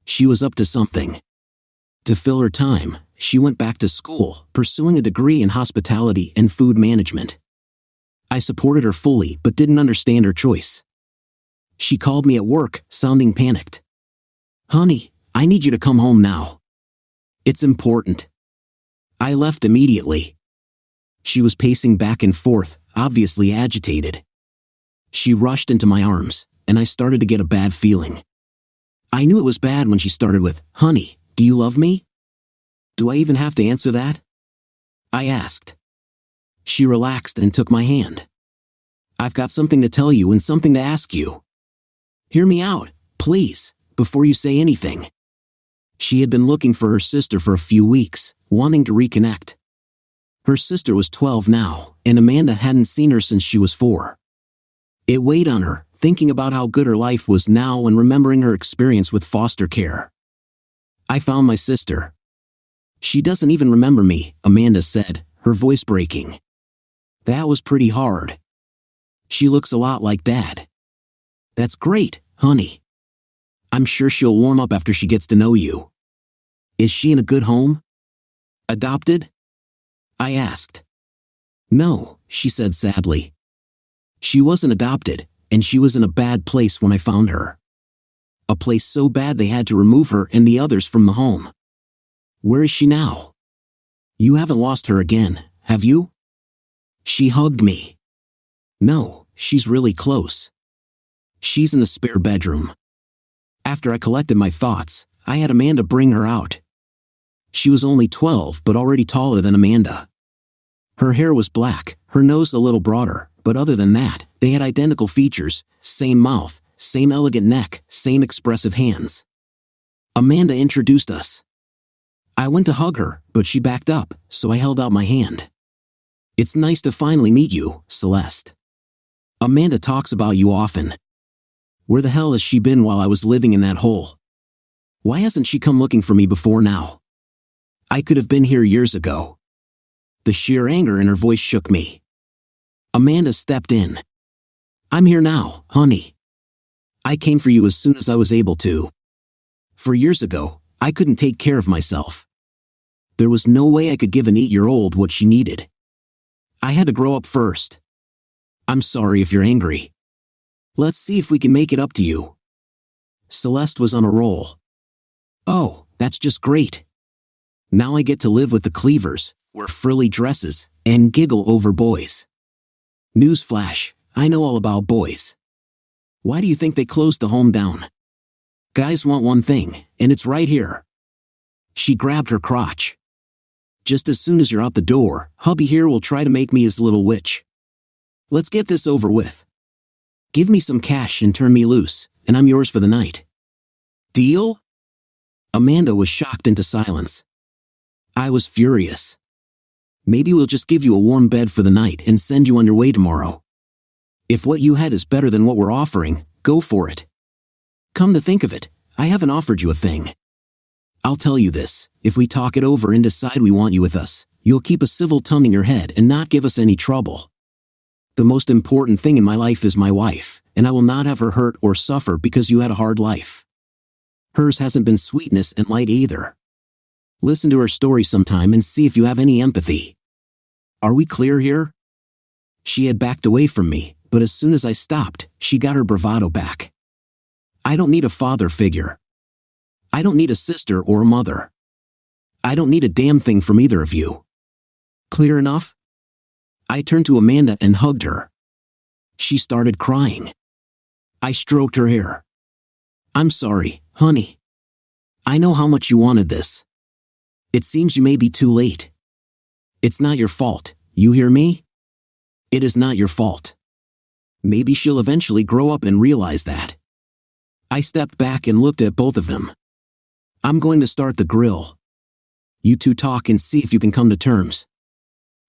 She was up to something. To fill her time, she went back to school, pursuing a degree in hospitality and food management. I supported her fully but didn't understand her choice. She called me at work, sounding panicked. Honey, I need you to come home now. It's important. I left immediately. She was pacing back and forth, obviously agitated. She rushed into my arms, and I started to get a bad feeling. I knew it was bad when she started with, "Honey, do you love me?" "Do I even have to answer that?" I asked. She relaxed and took my hand. "I've got something to tell you and something to ask you. Hear me out, please, before you say anything." She had been looking for her sister for a few weeks, wanting to reconnect. Her sister was 12 now, and Amanda hadn't seen her since she was 4. It weighed on her, thinking about how good her life was now and remembering her experience with foster care. "I found my sister." "She doesn't even remember me," Amanda said, her voice breaking. "That was pretty hard. She looks a lot like Dad." "That's great, honey. I'm sure she'll warm up after she gets to know you." "Is she in a good home?" "Adopted?" I asked. "No," she said sadly. "She wasn't adopted, and she was in a bad place when I found her. A place so bad they had to remove her and the others from the home." "Where is she now?" "You haven't lost her again, have you?" She hugged me. "No, she's really close. She's in the spare bedroom." After I collected my thoughts, I had Amanda bring her out. She was only 12 but already taller than Amanda. Her hair was black, her nose a little broader, but other than that, they had identical features, same mouth, same elegant neck, same expressive hands. Amanda introduced us. I went to hug her, but she backed up, so I held out my hand. "It's nice to finally meet you, Celeste. Amanda talks about you often. Where the hell has she been while I was living in that hole? Why hasn't she come looking for me before now? I could have been here years ago." The sheer anger in her voice shook me. Amanda stepped in. "I'm here now, honey. I came for you as soon as I was able to. 4 years ago, I couldn't take care of myself. There was no way I could give an 8-year-old what she needed. I had to grow up first. I'm sorry if you're angry. Let's see if we can make it up to you." Celeste was on a roll. "Oh, that's just great. Now I get to live with the Cleavers, wear frilly dresses, and giggle over boys. Newsflash, I know all about boys. Why do you think they closed the home down? Guys want one thing, and it's right here." She grabbed her crotch. "Just as soon as you're out the door, hubby here will try to make me his little witch. Let's get this over with. Give me some cash and turn me loose, and I'm yours for the night. Deal?" Amanda was shocked into silence. I was furious. "Maybe we'll just give you a warm bed for the night and send you on your way tomorrow. If what you had is better than what we're offering, go for it. Come to think of it, I haven't offered you a thing. I'll tell you this, if we talk it over and decide we want you with us, you'll keep a civil tongue in your head and not give us any trouble. The most important thing in my life is my wife, and I will not have her hurt or suffer because you had a hard life. Hers hasn't been sweetness and light either. Listen to her story sometime and see if you have any empathy. Are we clear here?" She had backed away from me, but as soon as I stopped, she got her bravado back. "I don't need a father figure. I don't need a sister or a mother. I don't need a damn thing from either of you. Clear enough?" I turned to Amanda and hugged her. She started crying. I stroked her hair. "I'm sorry, honey. I know how much you wanted this. It seems you may be too late. It's not your fault, you hear me? It is not your fault. Maybe she'll eventually grow up and realize that." I stepped back and looked at both of them. "I'm going to start the grill. You two talk and see if you can come to terms.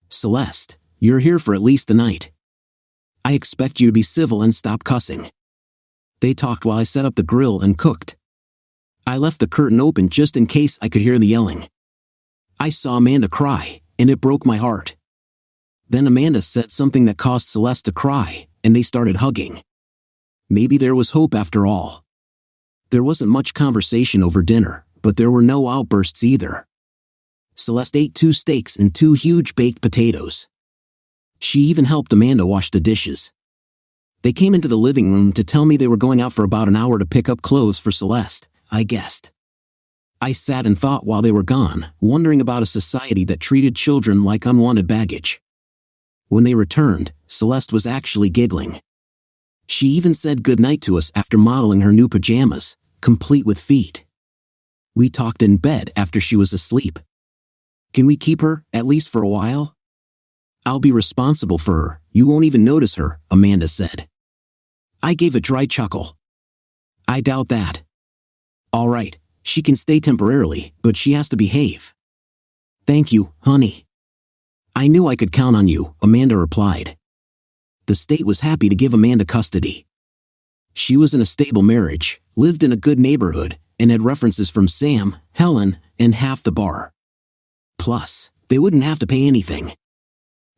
Celeste, you're here for at least the night. I expect you to be civil and stop cussing." They talked while I set up the grill and cooked. I left the curtain open just in case I could hear the yelling. I saw Amanda cry, and it broke my heart. Then Amanda said something that caused Celeste to cry, and they started hugging. Maybe there was hope after all. There wasn't much conversation over dinner, but there were no outbursts either. Celeste ate 2 steaks and 2 huge baked potatoes. She even helped Amanda wash the dishes. They came into the living room to tell me they were going out for about an hour to pick up clothes for Celeste, I guessed. I sat and thought while they were gone, wondering about a society that treated children like unwanted baggage. When they returned, Celeste was actually giggling. She even said goodnight to us after modeling her new pajamas, complete with feet. We talked in bed after she was asleep. Can we keep her, at least for a while? I'll be responsible for her, you won't even notice her, Amanda said. I gave a dry chuckle. I doubt that. All right, she can stay temporarily, but she has to behave. Thank you, honey. I knew I could count on you, Amanda replied. The state was happy to give Amanda custody. She was in a stable marriage, lived in a good neighborhood, and had references from Sam, Helen, and half the bar. Plus, they wouldn't have to pay anything.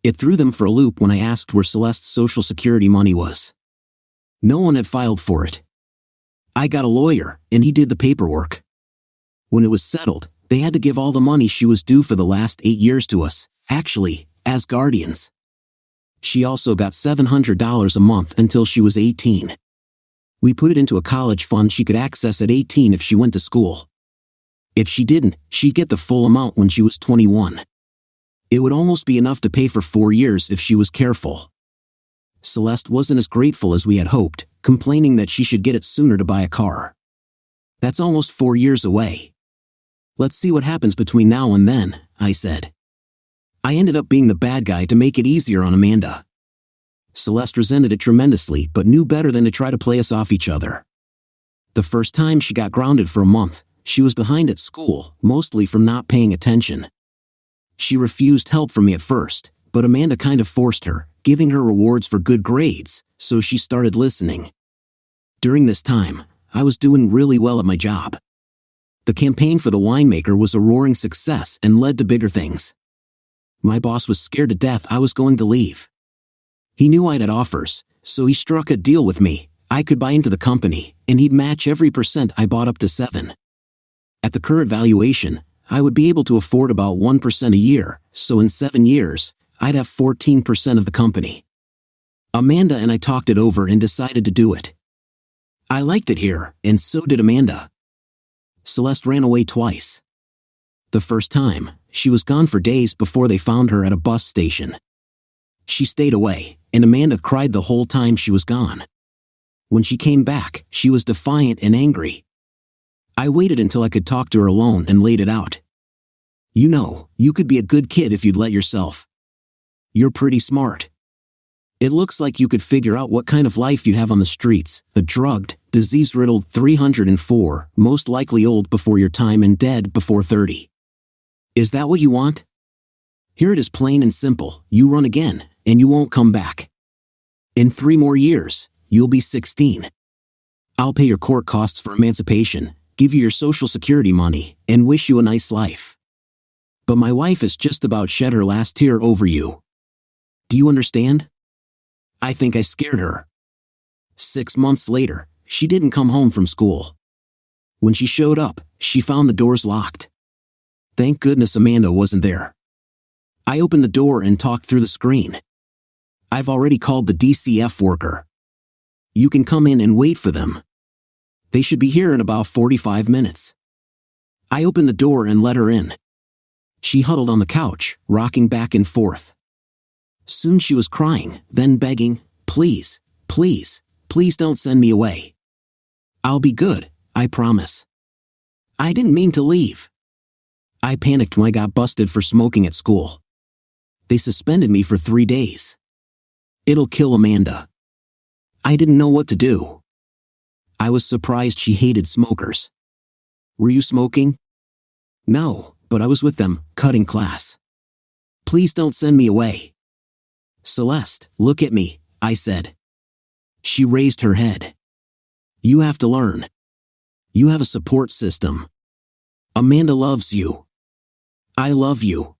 It threw them for a loop when I asked where Celeste's Social Security money was. No one had filed for it. I got a lawyer, and he did the paperwork. When it was settled, they had to give all the money she was due for the last 8 years to us, actually, as guardians. She also got $700 a month until she was 18. We put it into a college fund she could access at 18 if she went to school. If she didn't, she'd get the full amount when she was 21. It would almost be enough to pay for 4 years if she was careful. Celeste wasn't as grateful as we had hoped, complaining that she should get it sooner to buy a car. That's almost 4 years away. Let's see what happens between now and then, I said. I ended up being the bad guy to make it easier on Amanda. Celeste resented it tremendously but knew better than to try to play us off each other. The first time she got grounded for a month, she was behind at school, mostly from not paying attention. She refused help from me at first, but Amanda kind of forced her, giving her rewards for good grades, so she started listening. During this time, I was doing really well at my job. The campaign for the winemaker was a roaring success and led to bigger things. My boss was scared to death I was going to leave. He knew I'd had offers, so he struck a deal with me. I could buy into the company, and he'd match every % I bought up to 7. At the current valuation, I would be able to afford about 1% a year, so in 7 years, I'd have 14% of the company. Amanda and I talked it over and decided to do it. I liked it here, and so did Amanda. Celeste ran away twice. The first time, she was gone for days before they found her at a bus station. She stayed away, and Amanda cried the whole time she was gone. When she came back, she was defiant and angry. I waited until I could talk to her alone and laid it out. You know, you could be a good kid if you'd let yourself. You're pretty smart. It looks like you could figure out what kind of life you'd have on the streets, a drugged, disease-riddled 304, most likely old before your time and dead before 30. Is that what you want? Here it is plain and simple, you run again, and you won't come back. In 3 more years, you'll be 16. I'll pay your court costs for emancipation, give you your Social Security money, and wish you a nice life. But my wife has just about shed her last tear over you. Do you understand? I think I scared her. 6 months later, she didn't come home from school. When she showed up, she found the doors locked. Thank goodness Amanda wasn't there. I opened the door and talked through the screen. I've already called the DCF worker. You can come in and wait for them. They should be here in about 45 minutes. I opened the door and let her in. She huddled on the couch, rocking back and forth. Soon she was crying, then begging, please, please, please don't send me away. I'll be good, I promise. I didn't mean to leave. I panicked when I got busted for smoking at school. They suspended me for 3 days. It'll kill Amanda. I didn't know what to do. I was surprised she hated smokers. Were you smoking? No, but I was with them, cutting class. Please don't send me away. Celeste, look at me, I said. She raised her head. You have to learn. You have a support system. Amanda loves you. I love you.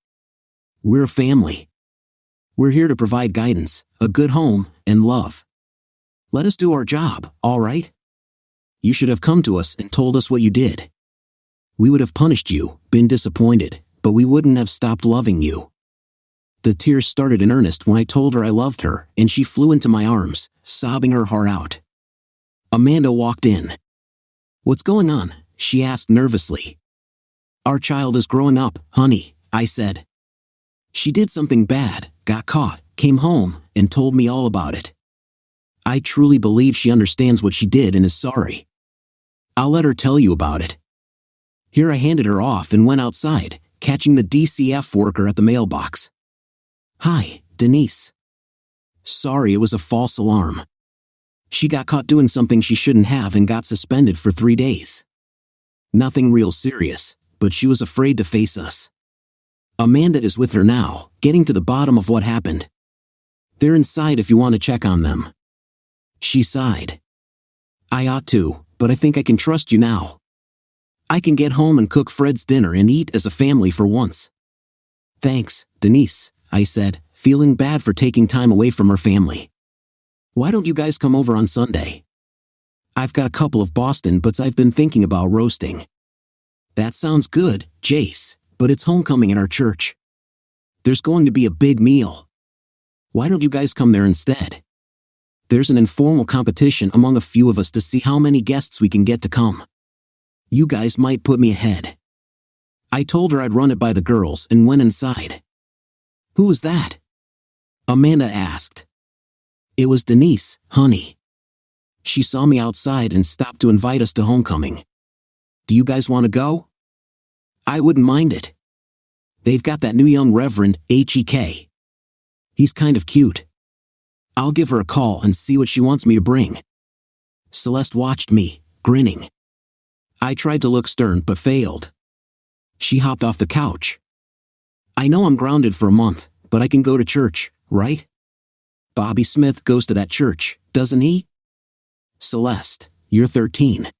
We're a family. We're here to provide guidance, a good home, and love. Let us do our job, all right? You should have come to us and told us what you did. We would have punished you, been disappointed, but we wouldn't have stopped loving you. The tears started in earnest when I told her I loved her, and she flew into my arms, sobbing her heart out. Amanda walked in. What's going on? She asked nervously. Our child is growing up, honey, I said. She did something bad, got caught, came home, and told me all about it. I truly believe she understands what she did and is sorry. I'll let her tell you about it. Here I handed her off and went outside, catching the DCF worker at the mailbox. Hi, Denise. Sorry, it was a false alarm. She got caught doing something she shouldn't have and got suspended for 3 days. Nothing real serious, but she was afraid to face us. Amanda is with her now, getting to the bottom of what happened. They're inside if you want to check on them. She sighed. I ought to, but I think I can trust you now. I can get home and cook Fred's dinner and eat as a family for once. Thanks, Denise, I said, feeling bad for taking time away from her family. Why don't you guys come over on Sunday? I've got a couple of Boston butts I've been thinking about roasting. That sounds good, Jace, but it's homecoming at our church. There's going to be a big meal. Why don't you guys come there instead? There's an informal competition among a few of us to see how many guests we can get to come. You guys might put me ahead. I told her I'd run it by the girls and went inside. Who was that? Amanda asked. It was Denise, honey. She saw me outside and stopped to invite us to homecoming. Do you guys want to go? I wouldn't mind it. They've got that new young Reverend, H.E.K. He's kind of cute. I'll give her a call and see what she wants me to bring. Celeste watched me, grinning. I tried to look stern but failed. She hopped off the couch. I know I'm grounded for a month, but I can go to church, right? Bobby Smith goes to that church, doesn't he? Celeste, you're 13.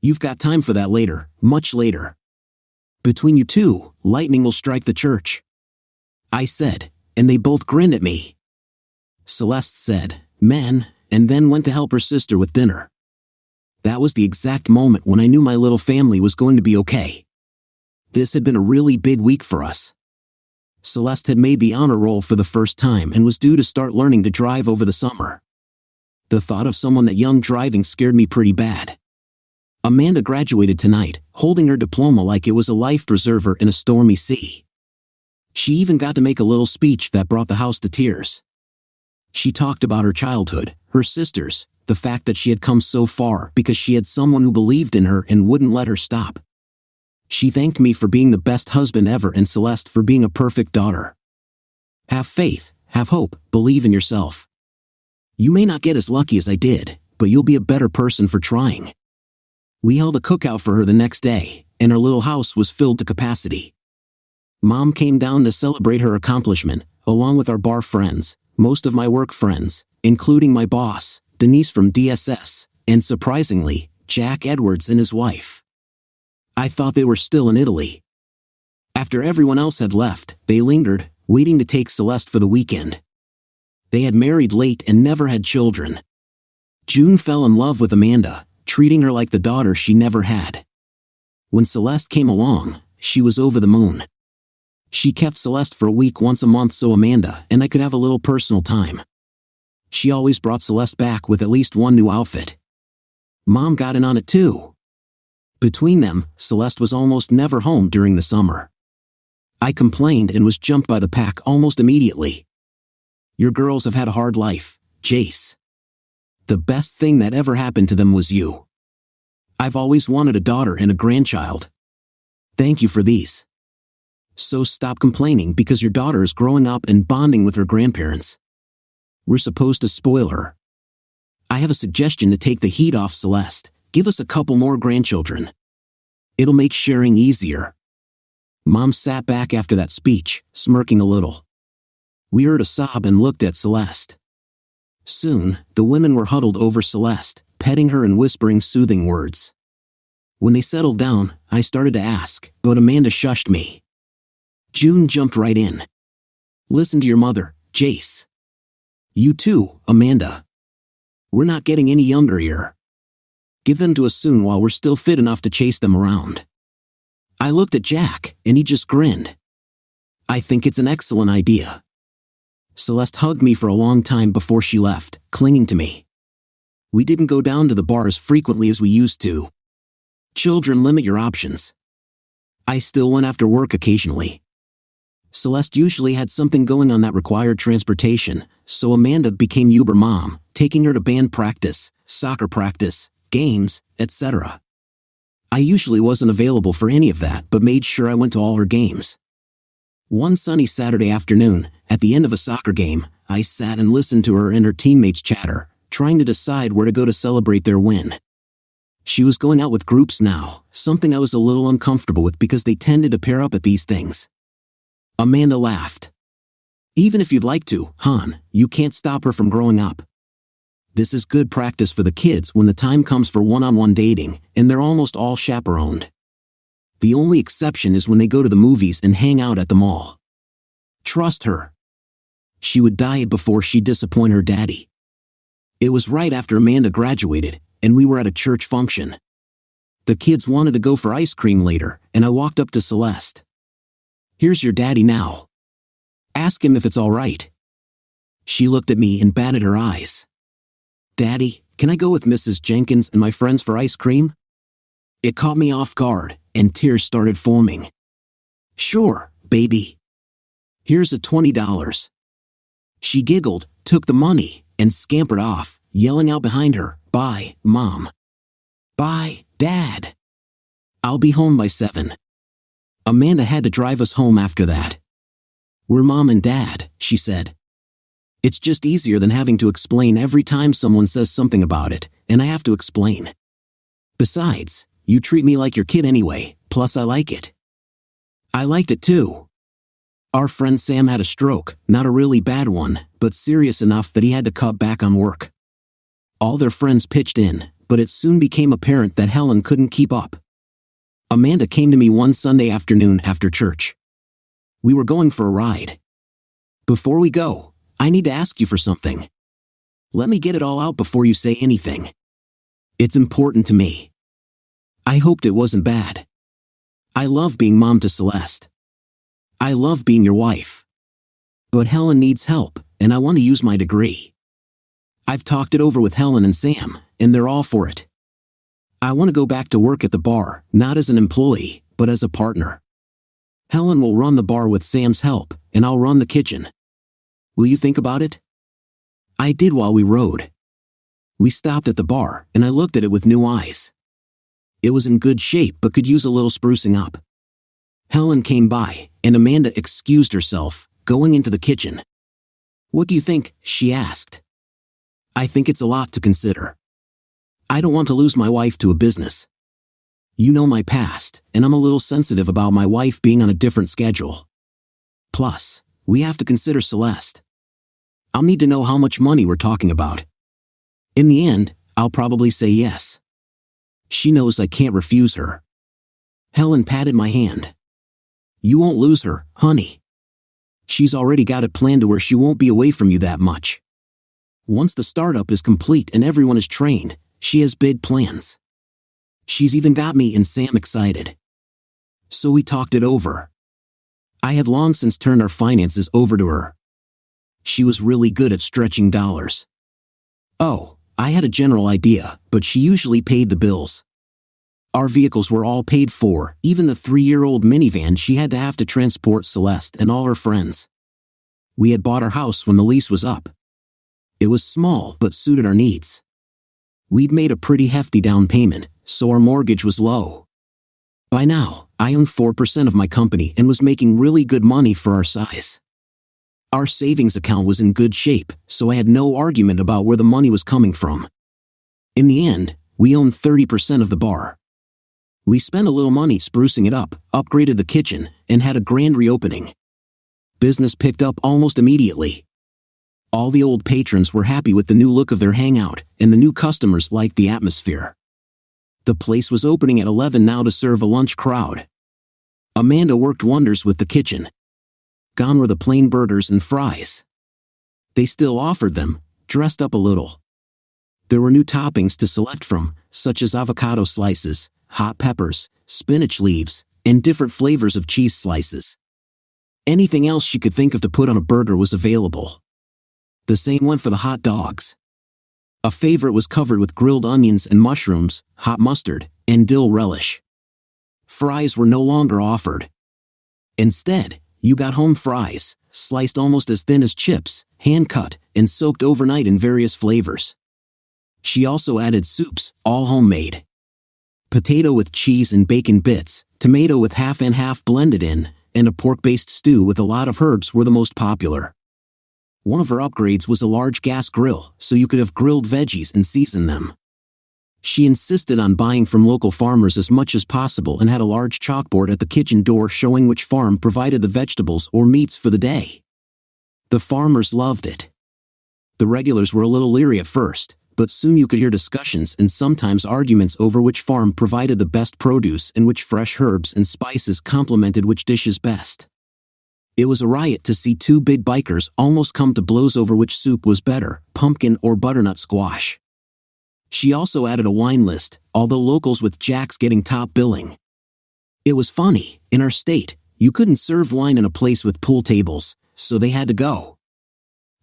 You've got time for that later, much later. Between you two, lightning will strike the church. I said, and they both grinned at me. Celeste said, "Men," and then went to help her sister with dinner. That was the exact moment when I knew my little family was going to be okay. This had been a really big week for us. Celeste had made the honor roll for the first time and was due to start learning to drive over the summer. The thought of someone that young driving scared me pretty bad. Amanda graduated tonight, holding her diploma like it was a life preserver in a stormy sea. She even got to make a little speech that brought the house to tears. She talked about her childhood, her sisters, the fact that she had come so far because she had someone who believed in her and wouldn't let her stop. She thanked me for being the best husband ever and Celeste for being a perfect daughter. Have faith, have hope, believe in yourself. You may not get as lucky as I did, but you'll be a better person for trying. We held a cookout for her the next day, and her little house was filled to capacity. Mom came down to celebrate her accomplishment, along with our bar friends, most of my work friends, including my boss, Denise from DSS, and surprisingly, Jack Edwards and his wife. I thought they were still in Italy. After everyone else had left, they lingered, waiting to take Celeste for the weekend. They had married late and never had children. June fell in love with Amanda, treating her like the daughter she never had. When Celeste came along, she was over the moon. She kept Celeste for a week once a month so Amanda and I could have a little personal time. She always brought Celeste back with at least one new outfit. Mom got in on it too. Between them, Celeste was almost never home during the summer. I complained and was jumped by the pack almost immediately. Your girls have had a hard life, Jace. The best thing that ever happened to them was you. I've always wanted a daughter and a grandchild. Thank you for these. So stop complaining because your daughter is growing up and bonding with her grandparents. We're supposed to spoil her. I have a suggestion to take the heat off Celeste. Give us a couple more grandchildren. It'll make sharing easier. Mom sat back after that speech, smirking a little. We heard a sob and looked at Celeste. Soon, the women were huddled over Celeste, petting her and whispering soothing words. When they settled down, I started to ask, but Amanda shushed me. June jumped right in. Listen to your mother, Jace. You too, Amanda. We're not getting any younger here. Give them to us soon while we're still fit enough to chase them around. I looked at Jack, and he just grinned. I think it's an excellent idea. Celeste hugged me for a long time before she left, clinging to me. We didn't go down to the bar as frequently as we used to. Children limit your options. I still went after work occasionally. Celeste usually had something going on that required transportation, so Amanda became Uber mom, taking her to band practice, soccer practice, games, etc. I usually wasn't available for any of that but made sure I went to all her games. One sunny Saturday afternoon, at the end of a soccer game, I sat and listened to her and her teammates chatter, trying to decide where to go to celebrate their win. She was going out with groups now, something I was a little uncomfortable with because they tended to pair up at these things. Amanda laughed. Even if you'd like to, hon, you can't stop her from growing up. This is good practice for the kids when the time comes for one-on-one dating, and they're almost all chaperoned. The only exception is when they go to the movies and hang out at the mall. Trust her. She would diet before she'd disappoint her daddy. It was right after Amanda graduated, and we were at a church function. The kids wanted to go for ice cream later, and I walked up to Celeste. Here's your daddy now. Ask him if it's all right. She looked at me and batted her eyes. Daddy, can I go with Mrs. Jenkins and my friends for ice cream? It caught me off guard, and tears started forming. Sure, baby. Here's a $20. She giggled, took the money, and scampered off, yelling out behind her, Bye, Mom. Bye, Dad. I'll be home by 7. Amanda had to drive us home after that. We're Mom and Dad, she said. It's just easier than having to explain every time someone says something about it, and I have to explain. Besides, you treat me like your kid anyway, plus I like it. I liked it too. Our friend Sam had a stroke, not a really bad one, but serious enough that he had to cut back on work. All their friends pitched in, but it soon became apparent that Helen couldn't keep up. Amanda came to me one Sunday afternoon after church. We were going for a ride. Before we go, I need to ask you for something. Let me get it all out before you say anything. It's important to me. I hoped it wasn't bad. I love being mom to Celeste. I love being your wife. But Helen needs help, and I want to use my degree. I've talked it over with Helen and Sam, and they're all for it. I want to go back to work at the bar, not as an employee, but as a partner. Helen will run the bar with Sam's help, and I'll run the kitchen. Will you think about it? I did while we rode. We stopped at the bar, and I looked at it with new eyes. It was in good shape but could use a little sprucing up. Helen came by, and Amanda excused herself, going into the kitchen. What do you think? She asked. I think it's a lot to consider. I don't want to lose my wife to a business. You know my past, and I'm a little sensitive about my wife being on a different schedule. Plus, we have to consider Celeste. I'll need to know how much money we're talking about. In the end, I'll probably say yes. She knows I can't refuse her. Helen patted my hand. You won't lose her, honey. She's already got it planned to where she won't be away from you that much. Once the startup is complete and everyone is trained, she has big plans. She's even got me and Sam excited. So we talked it over. I had long since turned our finances over to her. She was really good at stretching dollars. Oh, I had a general idea, but she usually paid the bills. Our vehicles were all paid for, even the 3-year-old minivan she had to have to transport Celeste and all her friends. We had bought our house when the lease was up. It was small but suited our needs. We'd made a pretty hefty down payment, so our mortgage was low. By now, I owned 4% of my company and was making really good money for our size. Our savings account was in good shape, so I had no argument about where the money was coming from. In the end, we owned 30% of the bar. We spent a little money sprucing it up, upgraded the kitchen, and had a grand reopening. Business picked up almost immediately. All the old patrons were happy with the new look of their hangout, and the new customers liked the atmosphere. The place was opening at 11 now to serve a lunch crowd. Amanda worked wonders with the kitchen. Gone were the plain burgers and fries. They still offered them, dressed up a little. There were new toppings to select from, such as avocado slices, hot peppers, spinach leaves, and different flavors of cheese slices. Anything else she could think of to put on a burger was available. The same went for the hot dogs. A favorite was covered with grilled onions and mushrooms, hot mustard, and dill relish. Fries were no longer offered. Instead, you got home fries, sliced almost as thin as chips, hand-cut, and soaked overnight in various flavors. She also added soups, all homemade. Potato with cheese and bacon bits, tomato with half and half blended in, and a pork-based stew with a lot of herbs were the most popular. One of her upgrades was a large gas grill, so you could have grilled veggies and season them. She insisted on buying from local farmers as much as possible and had a large chalkboard at the kitchen door showing which farm provided the vegetables or meats for the day. The farmers loved it. The regulars were a little leery at first, but soon you could hear discussions and sometimes arguments over which farm provided the best produce and which fresh herbs and spices complemented which dishes best. It was a riot to see two big bikers almost come to blows over which soup was better, pumpkin or butternut squash. She also added a wine list, although locals with Jack's getting top billing. It was funny, in our state, you couldn't serve wine in a place with pool tables, so they had to go.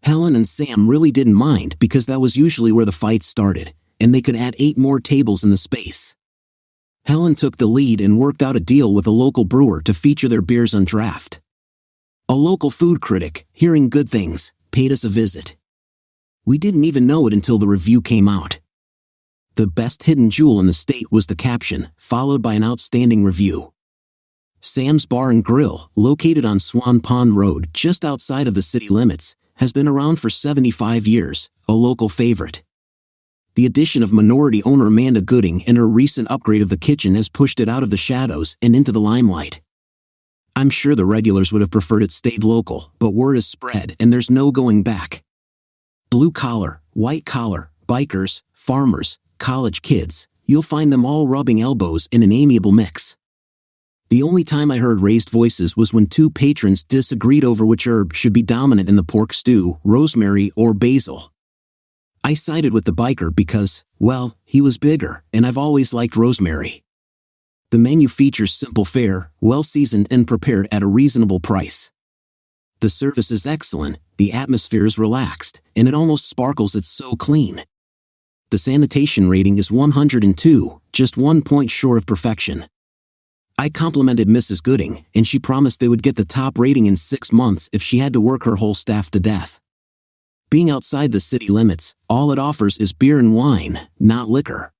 Helen and Sam really didn't mind because that was usually where the fights started, and they could add 8 more tables in the space. Helen took the lead and worked out a deal with a local brewer to feature their beers on draft. A local food critic, hearing good things, paid us a visit. We didn't even know it until the review came out. The best hidden jewel in the state was the caption, followed by an outstanding review. Sam's Bar and Grill, located on Swan Pond Road just outside of the city limits, has been around for 75 years, a local favorite. The addition of minority owner Amanda Gooding and her recent upgrade of the kitchen has pushed it out of the shadows and into the limelight. I'm sure the regulars would have preferred it stayed local, but word has spread and there's no going back. Blue collar, white collar, bikers, farmers, college kids, you'll find them all rubbing elbows in an amiable mix. The only time I heard raised voices was when 2 patrons disagreed over which herb should be dominant in the pork stew, rosemary or basil. I sided with the biker because, well, he was bigger, and I've always liked rosemary. The menu features simple fare, well-seasoned and prepared at a reasonable price. The service is excellent, the atmosphere is relaxed, and it almost sparkles, it's so clean. The sanitation rating is 102, just 1 point short of perfection. I complimented Mrs. Gooding, and she promised they would get the top rating in 6 months if she had to work her whole staff to death. Being outside the city limits, all it offers is beer and wine, not liquor.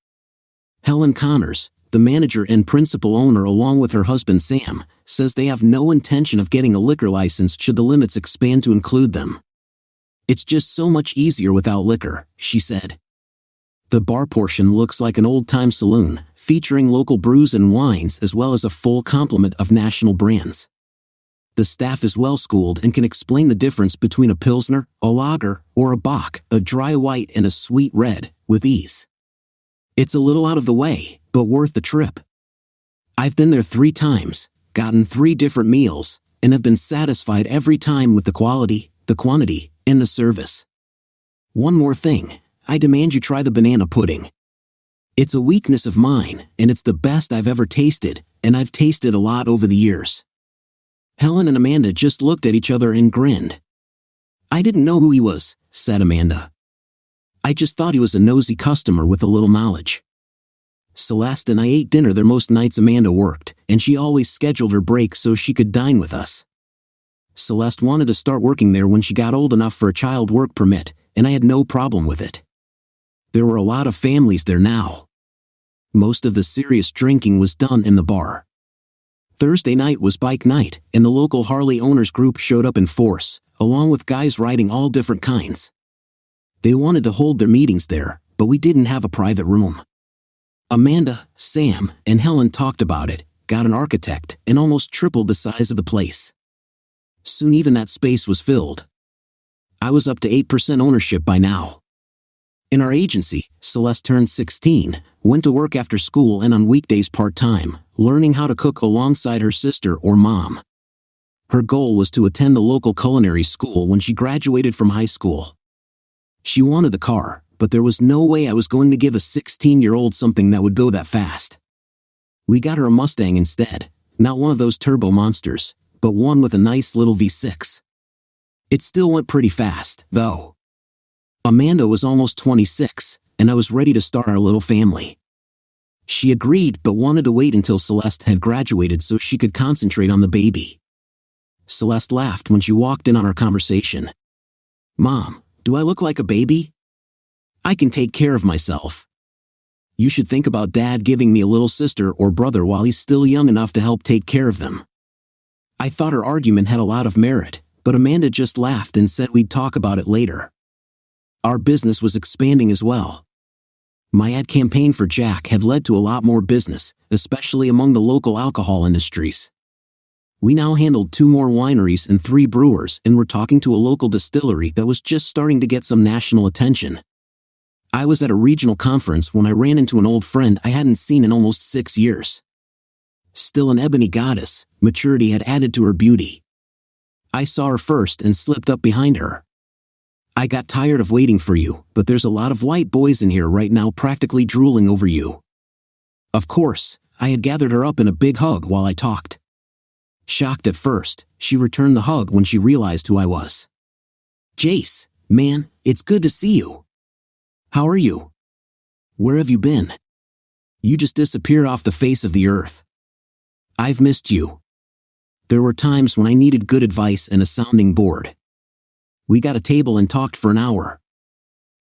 Helen Connors, the manager and principal owner along with her husband Sam, says they have no intention of getting a liquor license should the limits expand to include them. It's just so much easier without liquor, she said. The bar portion looks like an old-time saloon, featuring local brews and wines as well as a full complement of national brands. The staff is well-schooled and can explain the difference between a Pilsner, a lager, or a Bock, a dry white and a sweet red, with ease. It's a little out of the way, but worth the trip. I've been there 3 times, gotten 3 different meals, and have been satisfied every time with the quality, the quantity, and the service. One more thing. I demand you try the banana pudding. It's a weakness of mine, and it's the best I've ever tasted, and I've tasted a lot over the years. Helen and Amanda just looked at each other and grinned. I didn't know who he was, said Amanda. I just thought he was a nosy customer with a little knowledge. Celeste and I ate dinner there most nights Amanda worked, and she always scheduled her break so she could dine with us. Celeste wanted to start working there when she got old enough for a child work permit, and I had no problem with it. There were a lot of families there now. Most of the serious drinking was done in the bar. Thursday night was bike night, and the local Harley owners group showed up in force, along with guys riding all different kinds. They wanted to hold their meetings there, but we didn't have a private room. Amanda, Sam, and Helen talked about it, got an architect, and almost tripled the size of the place. Soon even that space was filled. I was up to 8% ownership by now. In our agency, Celeste turned 16, went to work after school and on weekdays part-time, learning how to cook alongside her sister or mom. Her goal was to attend the local culinary school when she graduated from high school. She wanted the car, but there was no way I was going to give a 16-year-old something that would go that fast. We got her a Mustang instead, not one of those turbo monsters, but one with a nice little V6. It still went pretty fast, though. Amanda was almost 26, and I was ready to start our little family. She agreed but wanted to wait until Celeste had graduated so she could concentrate on the baby. Celeste laughed when she walked in on our conversation. "Mom, do I look like a baby? I can take care of myself. You should think about Dad giving me a little sister or brother while he's still young enough to help take care of them." I thought her argument had a lot of merit, but Amanda just laughed and said we'd talk about it later. Our business was expanding as well. My ad campaign for Jack had led to a lot more business, especially among the local alcohol industries. We now handled 2 more wineries and 3 brewers and were talking to a local distillery that was just starting to get some national attention. I was at a regional conference when I ran into an old friend I hadn't seen in almost 6 years. Still an ebony goddess, maturity had added to her beauty. I saw her first and slipped up behind her. "I got tired of waiting for you, but there's a lot of white boys in here right now practically drooling over you." Of course, I had gathered her up in a big hug while I talked. Shocked at first, she returned the hug when she realized who I was. "Jace, man, it's good to see you. How are you? Where have you been? You just disappeared off the face of the earth. I've missed you." There were times when I needed good advice and a sounding board. We got a table and talked for an hour.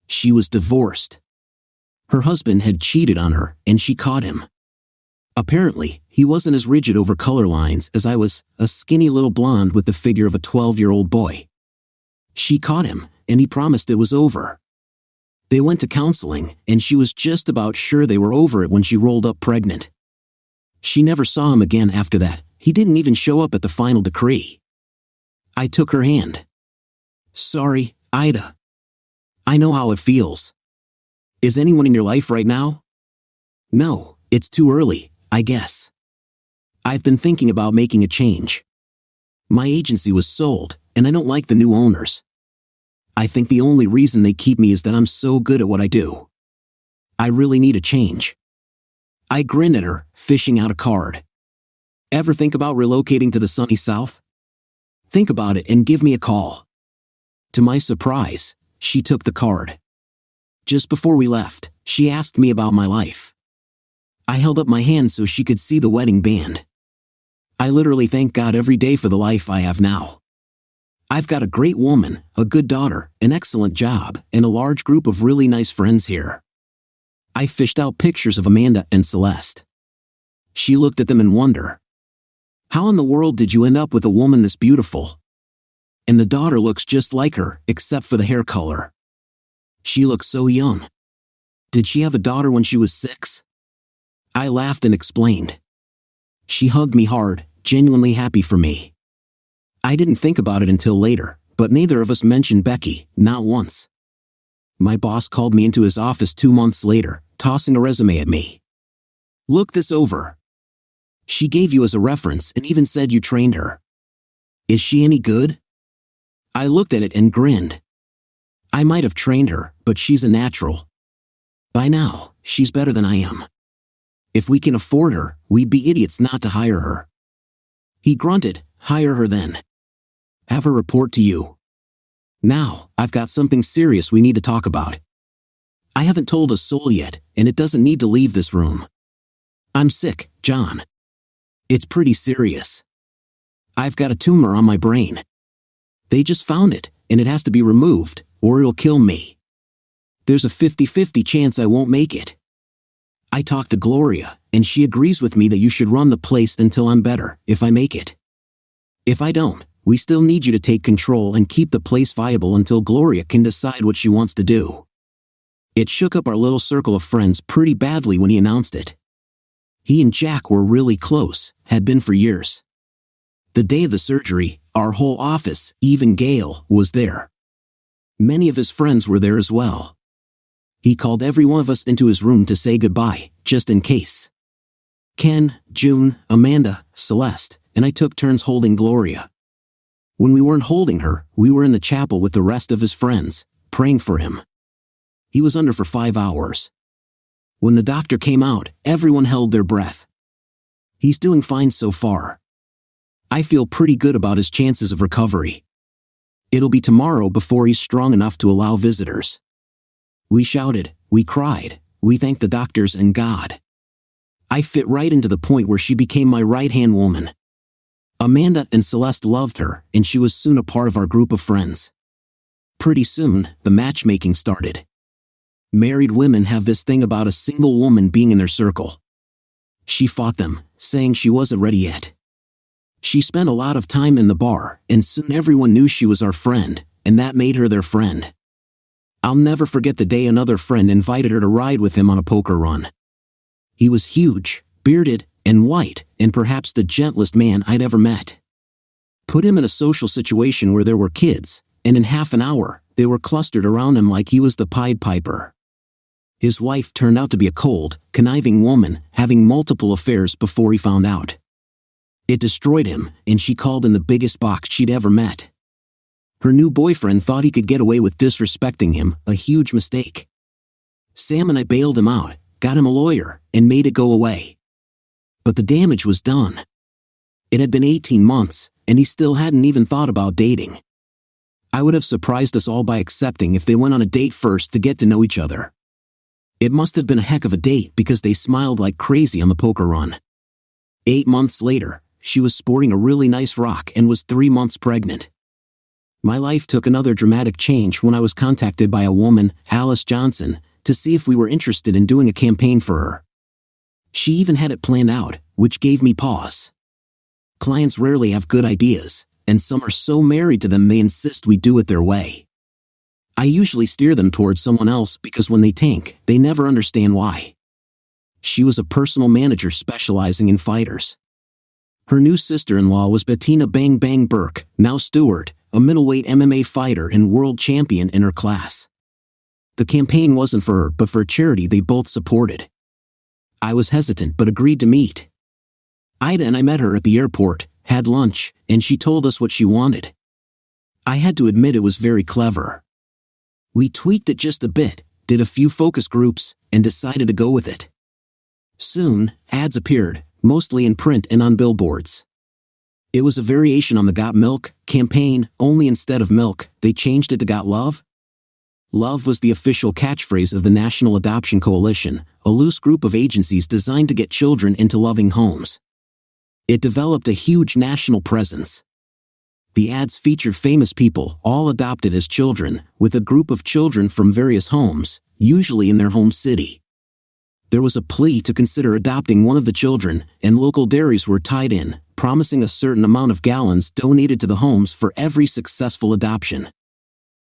She was divorced. Her husband had cheated on her, and she caught him. Apparently, he wasn't as rigid over color lines as I was, a skinny little blonde with the figure of a 12-year-old boy. She caught him, and he promised it was over. They went to counseling, and she was just about sure they were over it when she rolled up pregnant. She never saw him again after that. He didn't even show up at the final decree. I took her hand. "Sorry, Aita. I know how it feels. Is anyone in your life right now?" "No, it's too early, I guess. I've been thinking about making a change. My agency was sold, and I don't like the new owners. I think the only reason they keep me is that I'm so good at what I do. I really need a change." I grinned at her, fishing out a card. "Ever think about relocating to the sunny south? Think about it and give me a call." To my surprise, she took the card. Just before we left, she asked me about my life. I held up my hand so she could see the wedding band. I literally thank God every day for the life I have now. I've got a great woman, a good daughter, an excellent job, and a large group of really nice friends here. I fished out pictures of Amanda and Celeste. She looked at them in wonder. "How in the world did you end up with a woman this beautiful? And the daughter looks just like her, except for the hair color. She looks so young. Did she have a daughter when she was 6? I laughed and explained. She hugged me hard, genuinely happy for me. I didn't think about it until later, but neither of us mentioned Becky, not once. My boss called me into his office 2 months later, tossing a resume at me. "Look this over. She gave you as a reference and even said you trained her. Is she any good?" I looked at it and grinned. I might have trained her, but she's a natural. By now, she's better than I am. If we can afford her, we'd be idiots not to hire her. He grunted. "Hire her then. Have her report to you. Now, I've got something serious we need to talk about. I haven't told a soul yet, and it doesn't need to leave this room. I'm sick, John. It's pretty serious. I've got a tumor on my brain. They just found it, and it has to be removed, or it'll kill me. There's a 50-50 chance I won't make it. I talked to Gloria, and she agrees with me that you should run the place until I'm better, if I make it. If I don't, we still need you to take control and keep the place viable until Gloria can decide what she wants to do." It shook up our little circle of friends pretty badly when he announced it. He and Jack were really close, had been for years. The day of the surgery, our whole office, even Gail, was there. Many of his friends were there as well. He called every one of us into his room to say goodbye, just in case. Ken, June, Amanda, Celeste, and I took turns holding Gloria. When we weren't holding her, we were in the chapel with the rest of his friends, praying for him. He was under for 5 hours. When the doctor came out, everyone held their breath. He's doing fine so far. I feel pretty good about his chances of recovery. It'll be tomorrow before he's strong enough to allow visitors. We shouted, we cried, we thanked the doctors and God. I fit right into the point where she became my right-hand woman. Amanda and Celeste loved her, and she was soon a part of our group of friends. Pretty soon, the matchmaking started. Married women have this thing about a single woman being in their circle. She fought them, saying she wasn't ready yet. She spent a lot of time in the bar, and soon everyone knew she was our friend, and that made her their friend. I'll never forget the day another friend invited her to ride with him on a poker run. He was huge, bearded, and white, and perhaps the gentlest man I'd ever met. Put him in a social situation where there were kids, and in half an hour, they were clustered around him like he was the Pied Piper. His wife turned out to be a cold, conniving woman, having multiple affairs before he found out. It destroyed him, and she called in the biggest box she'd ever met. Her new boyfriend thought he could get away with disrespecting him, a huge mistake. Sam and I bailed him out, got him a lawyer, and made it go away. But the damage was done. It had been 18 months, and he still hadn't even thought about dating. I would have surprised us all by accepting if they went on a date first to get to know each other. It must have been a heck of a date because they smiled like crazy on the poker run. 8 months later, she was sporting a really nice rock and was 3 months pregnant. My life took another dramatic change when I was contacted by a woman, Alice Johnson, to see if we were interested in doing a campaign for her. She even had it planned out, which gave me pause. Clients rarely have good ideas, and some are so married to them they insist we do it their way. I usually steer them towards someone else because when they tank, they never understand why. She was a personal manager specializing in fighters. Her new sister-in-law was Bettina Bang Bang Burke, now Stewart, a middleweight MMA fighter and world champion in her class. The campaign wasn't for her but for a charity they both supported. I was hesitant but agreed to meet. Aita and I met her at the airport, had lunch, and she told us what she wanted. I had to admit it was very clever. We tweaked it just a bit, did a few focus groups, and decided to go with it. Soon, ads appeared, mostly in print and on billboards. It was a variation on the Got Milk campaign, only instead of milk, they changed it to Got Love. Love was the official catchphrase of the National Adoption Coalition, a loose group of agencies designed to get children into loving homes. It developed a huge national presence. The ads featured famous people, all adopted as children, with a group of children from various homes, usually in their home city. There was a plea to consider adopting one of the children, and local dairies were tied in, promising a certain amount of gallons donated to the homes for every successful adoption.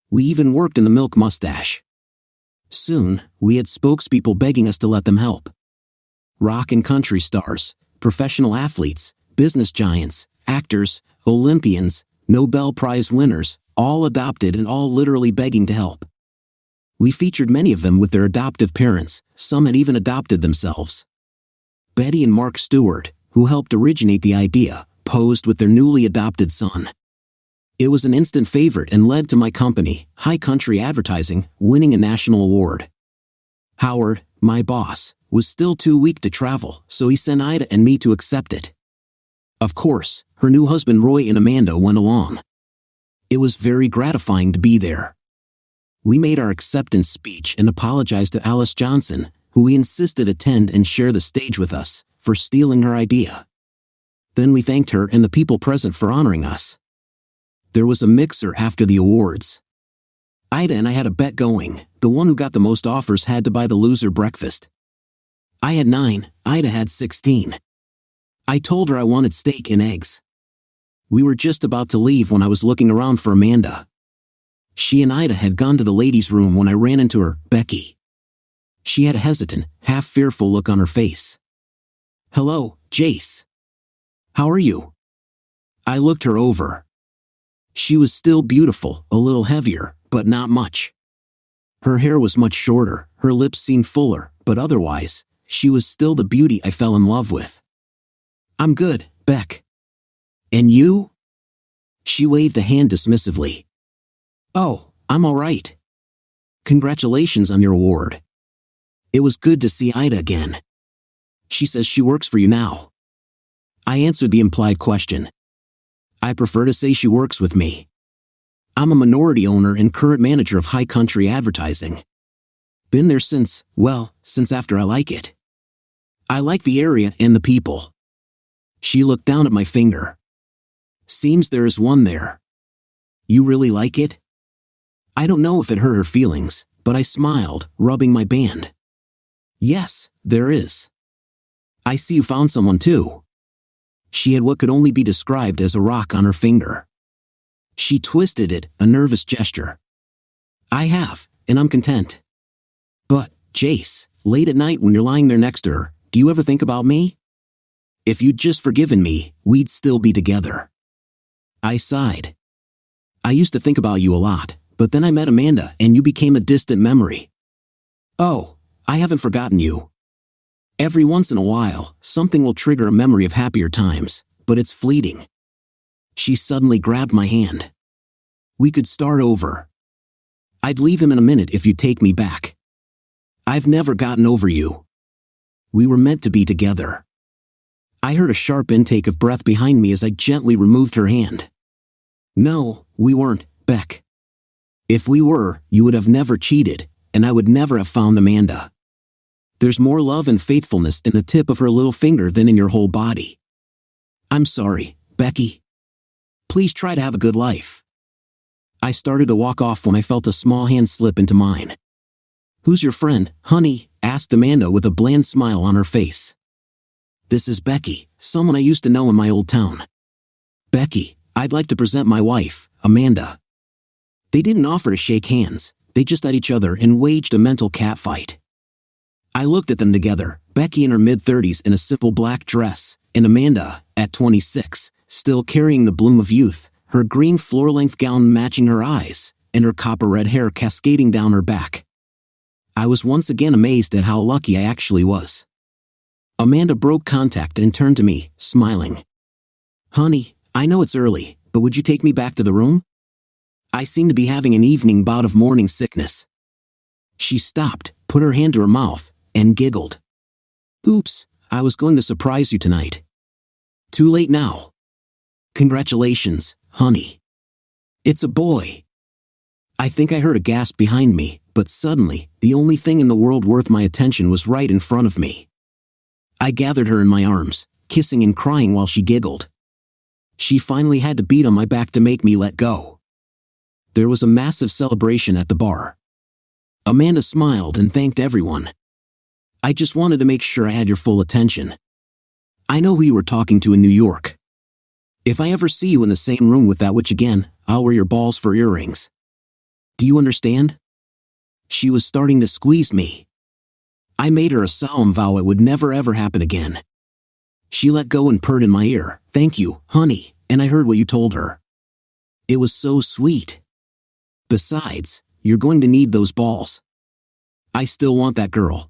We even worked in the milk mustache. Soon, we had spokespeople begging us to let them help. Rock and country stars, professional athletes, business giants, actors, Olympians, Nobel Prize winners, all adopted and all literally begging to help. We featured many of them with their adoptive parents, some had even adopted themselves. Betty and Mark Stewart, who helped originate the idea, posed with their newly adopted son. It was an instant favorite and led to my company, High Country Advertising, winning a national award. Howard, my boss, was still too weak to travel, so he sent Aita and me to accept it. Of course, her new husband Roy and Amanda went along. It was very gratifying to be there. We made our acceptance speech and apologized to Alice Johnson, who we insisted attend and share the stage with us, for stealing her idea. Then we thanked her and the people present for honoring us. There was a mixer after the awards. Aita and I had a bet going, the one who got the most offers had to buy the loser breakfast. I had 9, Aita had 16. I told her I wanted steak and eggs. We were just about to leave when I was looking around for Amanda. She and Aita had gone to the ladies' room when I ran into her, Becky. She had a hesitant, half-fearful look on her face. "Hello, Jace. How are you?" I looked her over. She was still beautiful, a little heavier, but not much. Her hair was much shorter, her lips seemed fuller, but otherwise, she was still the beauty I fell in love with. "I'm good, Beck. And you?" She waved a hand dismissively. "Oh, I'm all right. Congratulations on your award. It was good to see Aita again. She says she works for you now." I answered the implied question. I prefer to say she works with me. I'm a minority owner and current manager of High Country Advertising. Been there since after I Like It. I like the area and the people. She looked down at my finger. Seems there is one there. You really like it? I don't know if it hurt her feelings, but I smiled, rubbing my band. Yes, there is. I see you found someone too. She had what could only be described as a rock on her finger. She twisted it, a nervous gesture. I have, and I'm content. But, Jace, late at night when you're lying there next to her, do you ever think about me? If you'd just forgiven me, we'd still be together. I sighed. I used to think about you a lot, but then I met Amanda and you became a distant memory. Oh, I haven't forgotten you. Every once in a while, something will trigger a memory of happier times, but it's fleeting. She suddenly grabbed my hand. We could start over. I'd leave him in a minute if you'd take me back. I've never gotten over you. We were meant to be together. I heard a sharp intake of breath behind me as I gently removed her hand. No, we weren't, Beck. If we were, you would have never cheated, and I would never have found Amanda. There's more love and faithfulness in the tip of her little finger than in your whole body. I'm sorry, Becky. Please try to have a good life. I started to walk off when I felt a small hand slip into mine. Who's your friend, honey? Asked Amanda with a bland smile on her face. This is Becky, someone I used to know in my old town. Becky, I'd like to present my wife, Amanda. They didn't offer to shake hands, they just eyed each other and waged a mental catfight. I looked at them together, Becky in her mid-30s in a simple black dress, and Amanda, at 26, still carrying the bloom of youth, her green floor-length gown matching her eyes, and her copper-red hair cascading down her back. I was once again amazed at how lucky I actually was. Amanda broke contact and turned to me, smiling. Honey, I know it's early, but would you take me back to the room? I seem to be having an evening bout of morning sickness. She stopped, put her hand to her mouth, and giggled. Oops, I was going to surprise you tonight. Too late now. Congratulations, honey. It's a boy. I think I heard a gasp behind me, but suddenly, the only thing in the world worth my attention was right in front of me. I gathered her in my arms, kissing and crying while she giggled. She finally had to beat on my back to make me let go. There was a massive celebration at the bar. Amanda smiled and thanked everyone. I just wanted to make sure I had your full attention. I know who you were talking to in New York. If I ever see you in the same room with that witch again, I'll wear your balls for earrings. Do you understand? She was starting to squeeze me. I made her a solemn vow it would never ever happen again. She let go and purred in my ear, thank you, honey, and I heard what you told her. It was so sweet. Besides, you're going to need those balls. I still want that girl.